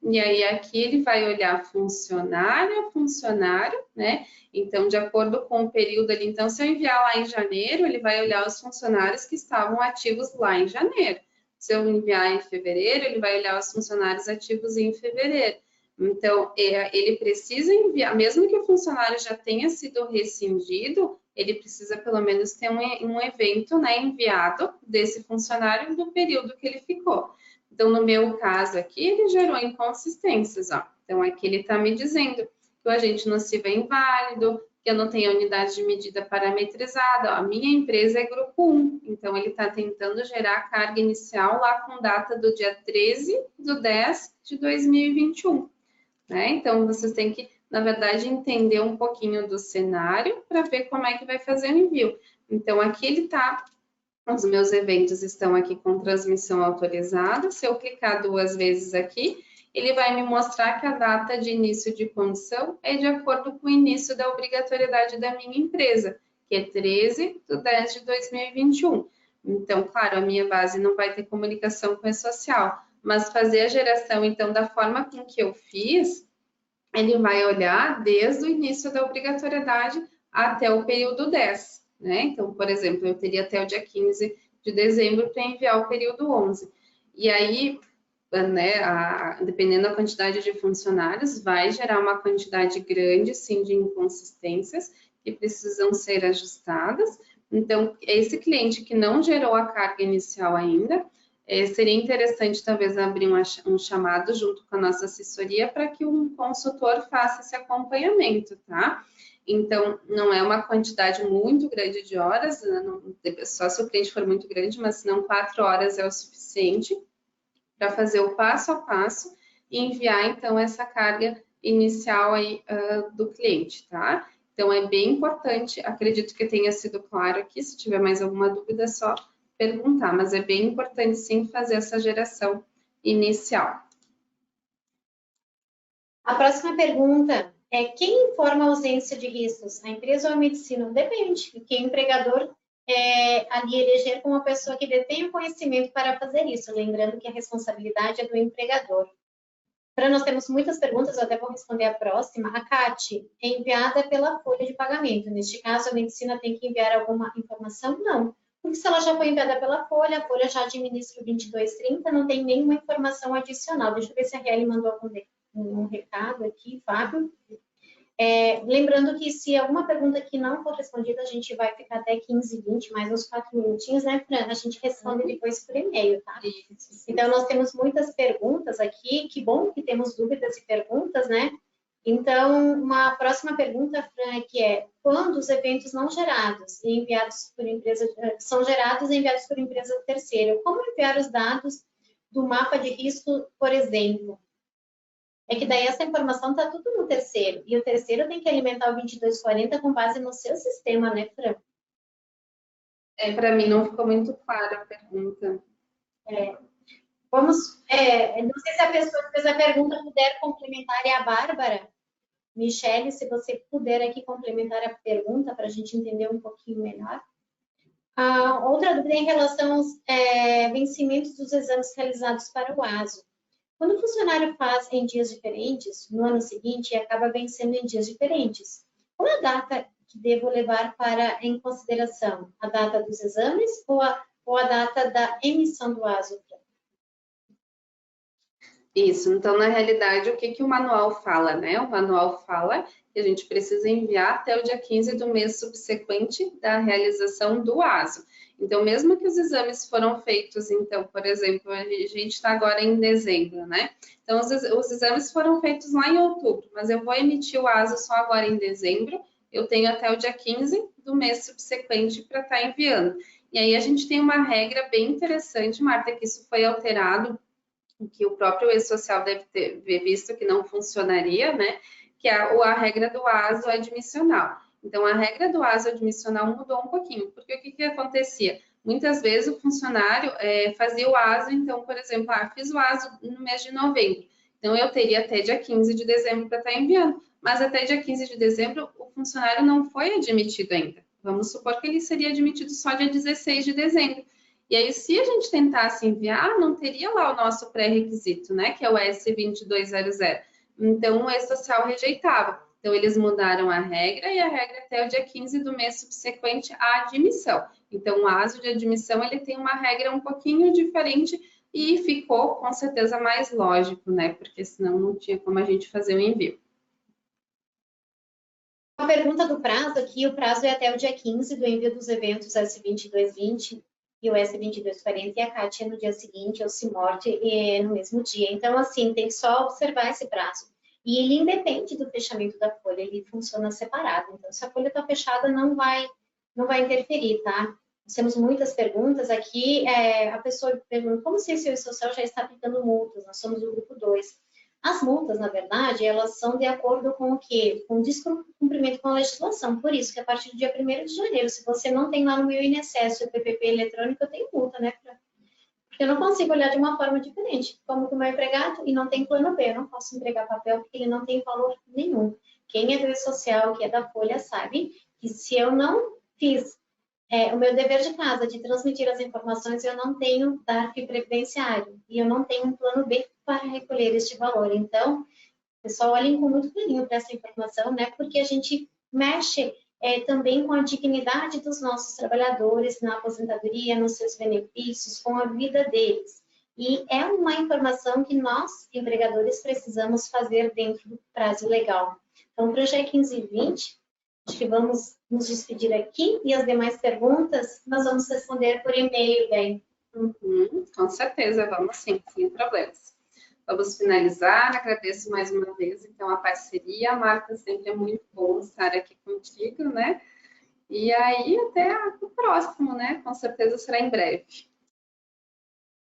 [SPEAKER 2] E aí aqui ele vai olhar funcionário a funcionário, né? Então, de acordo com o período ali, então, se eu enviar lá em janeiro, ele vai olhar os funcionários que estavam ativos lá em janeiro. Se eu enviar em fevereiro, ele vai olhar os funcionários ativos em fevereiro. Então, ele precisa enviar, mesmo que o funcionário já tenha sido rescindido, ele precisa pelo menos ter um evento, né, enviado desse funcionário do período que ele ficou. Então, no meu caso aqui, ele gerou inconsistências, ó. Então, aqui ele está me dizendo que o agente nocivo é inválido, que eu não tenho a unidade de medida parametrizada. Ó, a minha empresa é grupo 1, então ele está tentando gerar a carga inicial lá com data do dia 13/10/2021. Né? Então, vocês têm que, na verdade, entender um pouquinho do cenário para ver como é que vai fazer o envio. Então, aqui ele está... Os meus eventos estão aqui com transmissão autorizada. Se eu clicar 2 vezes aqui, ele vai me mostrar que a data de início de condição é de acordo com o início da obrigatoriedade da minha empresa, que é 13/10/2021. Então, claro, a minha base não vai ter comunicação com o E-Social, mas fazer a geração, então, da forma com que eu fiz, ele vai olhar desde o início da obrigatoriedade até o período 10. Né? Então, por exemplo, eu teria até o dia 15 de dezembro para enviar o período 11. E aí, né, dependendo da quantidade de funcionários, vai gerar uma quantidade grande, sim, de inconsistências que precisam ser ajustadas. Então, esse cliente que não gerou a carga inicial ainda, seria interessante talvez abrir um chamado junto com a nossa assessoria para que um consultor faça esse acompanhamento, tá? Então, não é uma quantidade muito grande de horas, só se o cliente for muito grande, mas se não 4 horas é o suficiente para fazer o passo a passo e enviar, então, essa carga inicial aí do cliente, tá? Então, é bem importante, acredito que tenha sido claro aqui, se tiver mais alguma dúvida, é só perguntar, mas é bem importante, sim, fazer essa geração inicial.
[SPEAKER 1] A próxima pergunta é: quem informa a ausência de riscos? A empresa ou a medicina? Depende. Quem o empregador ali eleger como uma pessoa que detém o conhecimento para fazer isso, lembrando que a responsabilidade é do empregador. Para nós temos muitas perguntas, eu até vou responder a próxima. A CAT é enviada pela folha de pagamento. Neste caso, a medicina tem que enviar alguma informação? Não. Porque se ela já foi enviada pela folha, a folha já administra o 2230, não tem nenhuma informação adicional. Deixa eu ver se a Riele mandou algum recado aqui, Fábio. Lembrando que se alguma pergunta aqui não for respondida, a gente vai ficar até 15, 20, mais uns 4 minutinhos, né, Fran? A gente responde depois por e-mail, tá? Então, nós temos muitas perguntas aqui. Que bom que temos dúvidas e perguntas, né? Então, uma próxima pergunta, Fran, que é: quando os eventos não gerados e enviados por empresa, são gerados e enviados por empresa terceira, como enviar os dados do mapa de risco, por exemplo? É que daí essa informação está tudo no terceiro. E o terceiro tem que alimentar o 2240 com base no seu sistema, né, Fran?
[SPEAKER 2] Para mim não ficou muito clara a pergunta.
[SPEAKER 1] Não sei se a pessoa que fez a pergunta puder complementar, é a Bárbara. Michele, se você puder aqui complementar a pergunta para a gente entender um pouquinho melhor. A outra dúvida é em relação aos vencimentos dos exames realizados para o ASO. Quando o funcionário faz em dias diferentes, no ano seguinte acaba vencendo em dias diferentes. Qual é a data que devo levar em consideração? A data dos exames ou a data da emissão do ASO?
[SPEAKER 2] Isso, então, na realidade, o que o manual fala, né? O manual fala que a gente precisa enviar até o dia 15 do mês subsequente da realização do ASO. Então, mesmo que os exames foram feitos, então, por exemplo, a gente está agora em dezembro, né? Então, os exames foram feitos lá em outubro, mas eu vou emitir o ASO só agora em dezembro, eu tenho até o dia 15 do mês subsequente para estar enviando. E aí a gente tem uma regra bem interessante, Marta, que isso foi alterado, que o próprio E-Social deve ter visto que não funcionaria, né? Que é a regra do ASO admissional. Então, a regra do ASO admissional mudou um pouquinho, porque o que acontecia? Muitas vezes o funcionário fazia o ASO, então, por exemplo, fiz o ASO no mês de novembro, então eu teria até dia 15 de dezembro para estar enviando, mas até dia 15 de dezembro o funcionário não foi admitido ainda. Vamos supor que ele seria admitido só dia 16 de dezembro. E aí, se a gente tentasse enviar, não teria lá o nosso pré-requisito, né? Que é o S2200. Então, o E-Social rejeitava. Então, eles mudaram a regra e a regra até o dia 15 do mês subsequente à admissão. Então, o ASO de admissão, ele tem uma regra um pouquinho diferente e ficou, com certeza, mais lógico, né? Porque senão não tinha como a gente fazer o envio.
[SPEAKER 1] A pergunta do prazo aqui, o prazo é até o dia 15 do envio dos eventos S2220 e o S2240, e a CAT é no dia seguinte, ou se morte no mesmo dia. Então, assim, tem que só observar esse prazo. E ele independe do fechamento da folha, ele funciona separado. Então, se a folha está fechada, não vai interferir, tá? Nós temos muitas perguntas aqui. A pessoa pergunta: como se o E-Social já está aplicando multas? Nós somos do grupo 2. As multas, na verdade, elas são de acordo com o quê? Com o descumprimento com a legislação. Por isso que a partir do dia 1º de janeiro, se você não tem lá no meu INSS o PPP eletrônico, eu tenho multa, né? Porque eu não consigo olhar de uma forma diferente. Como que o meu empregado e não tem plano B, eu não posso entregar papel porque ele não tem valor nenhum. Quem é do E-Social, que é da Folha, sabe que se eu não fiz o meu dever de casa de transmitir as informações, eu não tenho DARF previdenciário e eu não tenho um plano B para recolher este valor. Então, pessoal, olhem com muito carinho para essa informação, né? Porque a gente mexe também com a dignidade dos nossos trabalhadores na aposentadoria, nos seus benefícios, com a vida deles. E é uma informação que nós, empregadores, precisamos fazer dentro do prazo legal. Então, para o GE 1520, acho que vamos nos despedir aqui e as demais perguntas nós vamos responder por e-mail, bem.
[SPEAKER 2] Com certeza, vamos sim, sem problemas. Vamos finalizar, agradeço mais uma vez, então, a parceria. Marta, sempre é muito bom estar aqui contigo, né? E aí, até o próximo, né? Com certeza será em breve.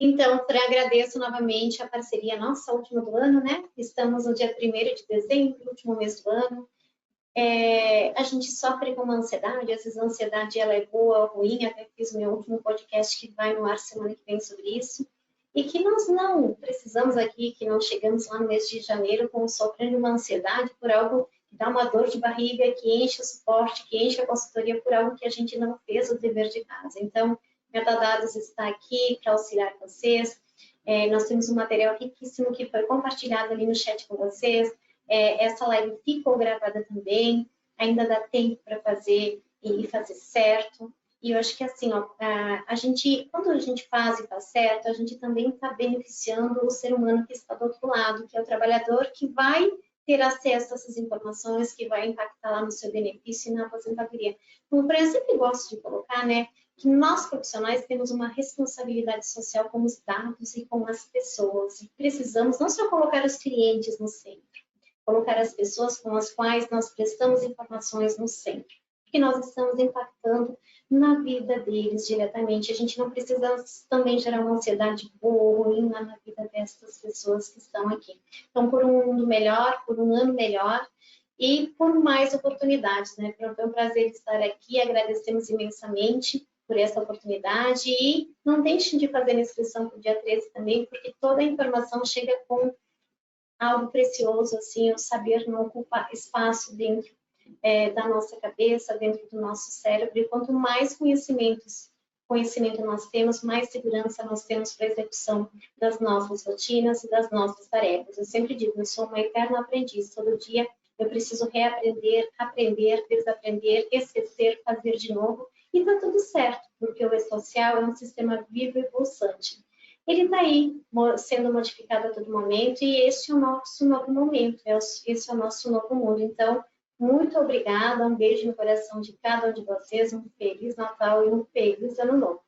[SPEAKER 1] Então, Fran, agradeço novamente a parceria nossa, última do ano, né? Estamos no dia 1º de dezembro, último mês do ano. A gente sofre com uma ansiedade, às vezes a ansiedade ela é boa ou ruim, até fiz o meu último podcast que vai no ar semana que vem sobre isso. e que nós não precisamos aqui, que não chegamos lá no mês de janeiro sofrendo uma ansiedade por algo que dá uma dor de barriga, que enche o suporte, que enche a consultoria por algo que a gente não fez o dever de casa. Então, Metadados está aqui para auxiliar vocês. Nós temos um material riquíssimo que foi compartilhado ali no chat com vocês. Essa live ficou gravada também. Ainda dá tempo para fazer e fazer certo. E eu acho que assim, ó, quando a gente faz e faz certo, a gente também está beneficiando o ser humano que está do outro lado, que é o trabalhador que vai ter acesso a essas informações, que vai impactar lá no seu benefício e na aposentadoria. Como eu sempre gosto de colocar, né, que nós profissionais temos uma responsabilidade social com os dados e com as pessoas. E precisamos não só colocar os clientes no centro, colocar as pessoas com as quais nós prestamos informações no centro, porque nós estamos impactando na vida deles diretamente. A gente não precisa também gerar uma ansiedade boa ou ruim na vida dessas pessoas que estão aqui. Então, por um mundo melhor, por um ano melhor e por mais oportunidades, né? Foi um prazer estar aqui, agradecemos imensamente por essa oportunidade e não deixem de fazer a inscrição para o dia 13 também, porque toda a informação chega com algo precioso, assim, o saber não ocupar espaço dentro da nossa cabeça, dentro do nosso cérebro, e quanto mais conhecimento nós temos, mais segurança nós temos para a execução das nossas rotinas e das nossas tarefas. Eu sempre digo, eu sou uma eterna aprendiz, todo dia eu preciso reaprender, aprender, desaprender, esquecer, fazer de novo, e está tudo certo, porque o E-Social é um sistema vivo e pulsante. Ele está aí, sendo modificado a todo momento, e este é o nosso novo momento, esse é o nosso novo mundo. Então, muito obrigada, um beijo no coração de cada um de vocês, um Feliz Natal e um Feliz Ano Novo.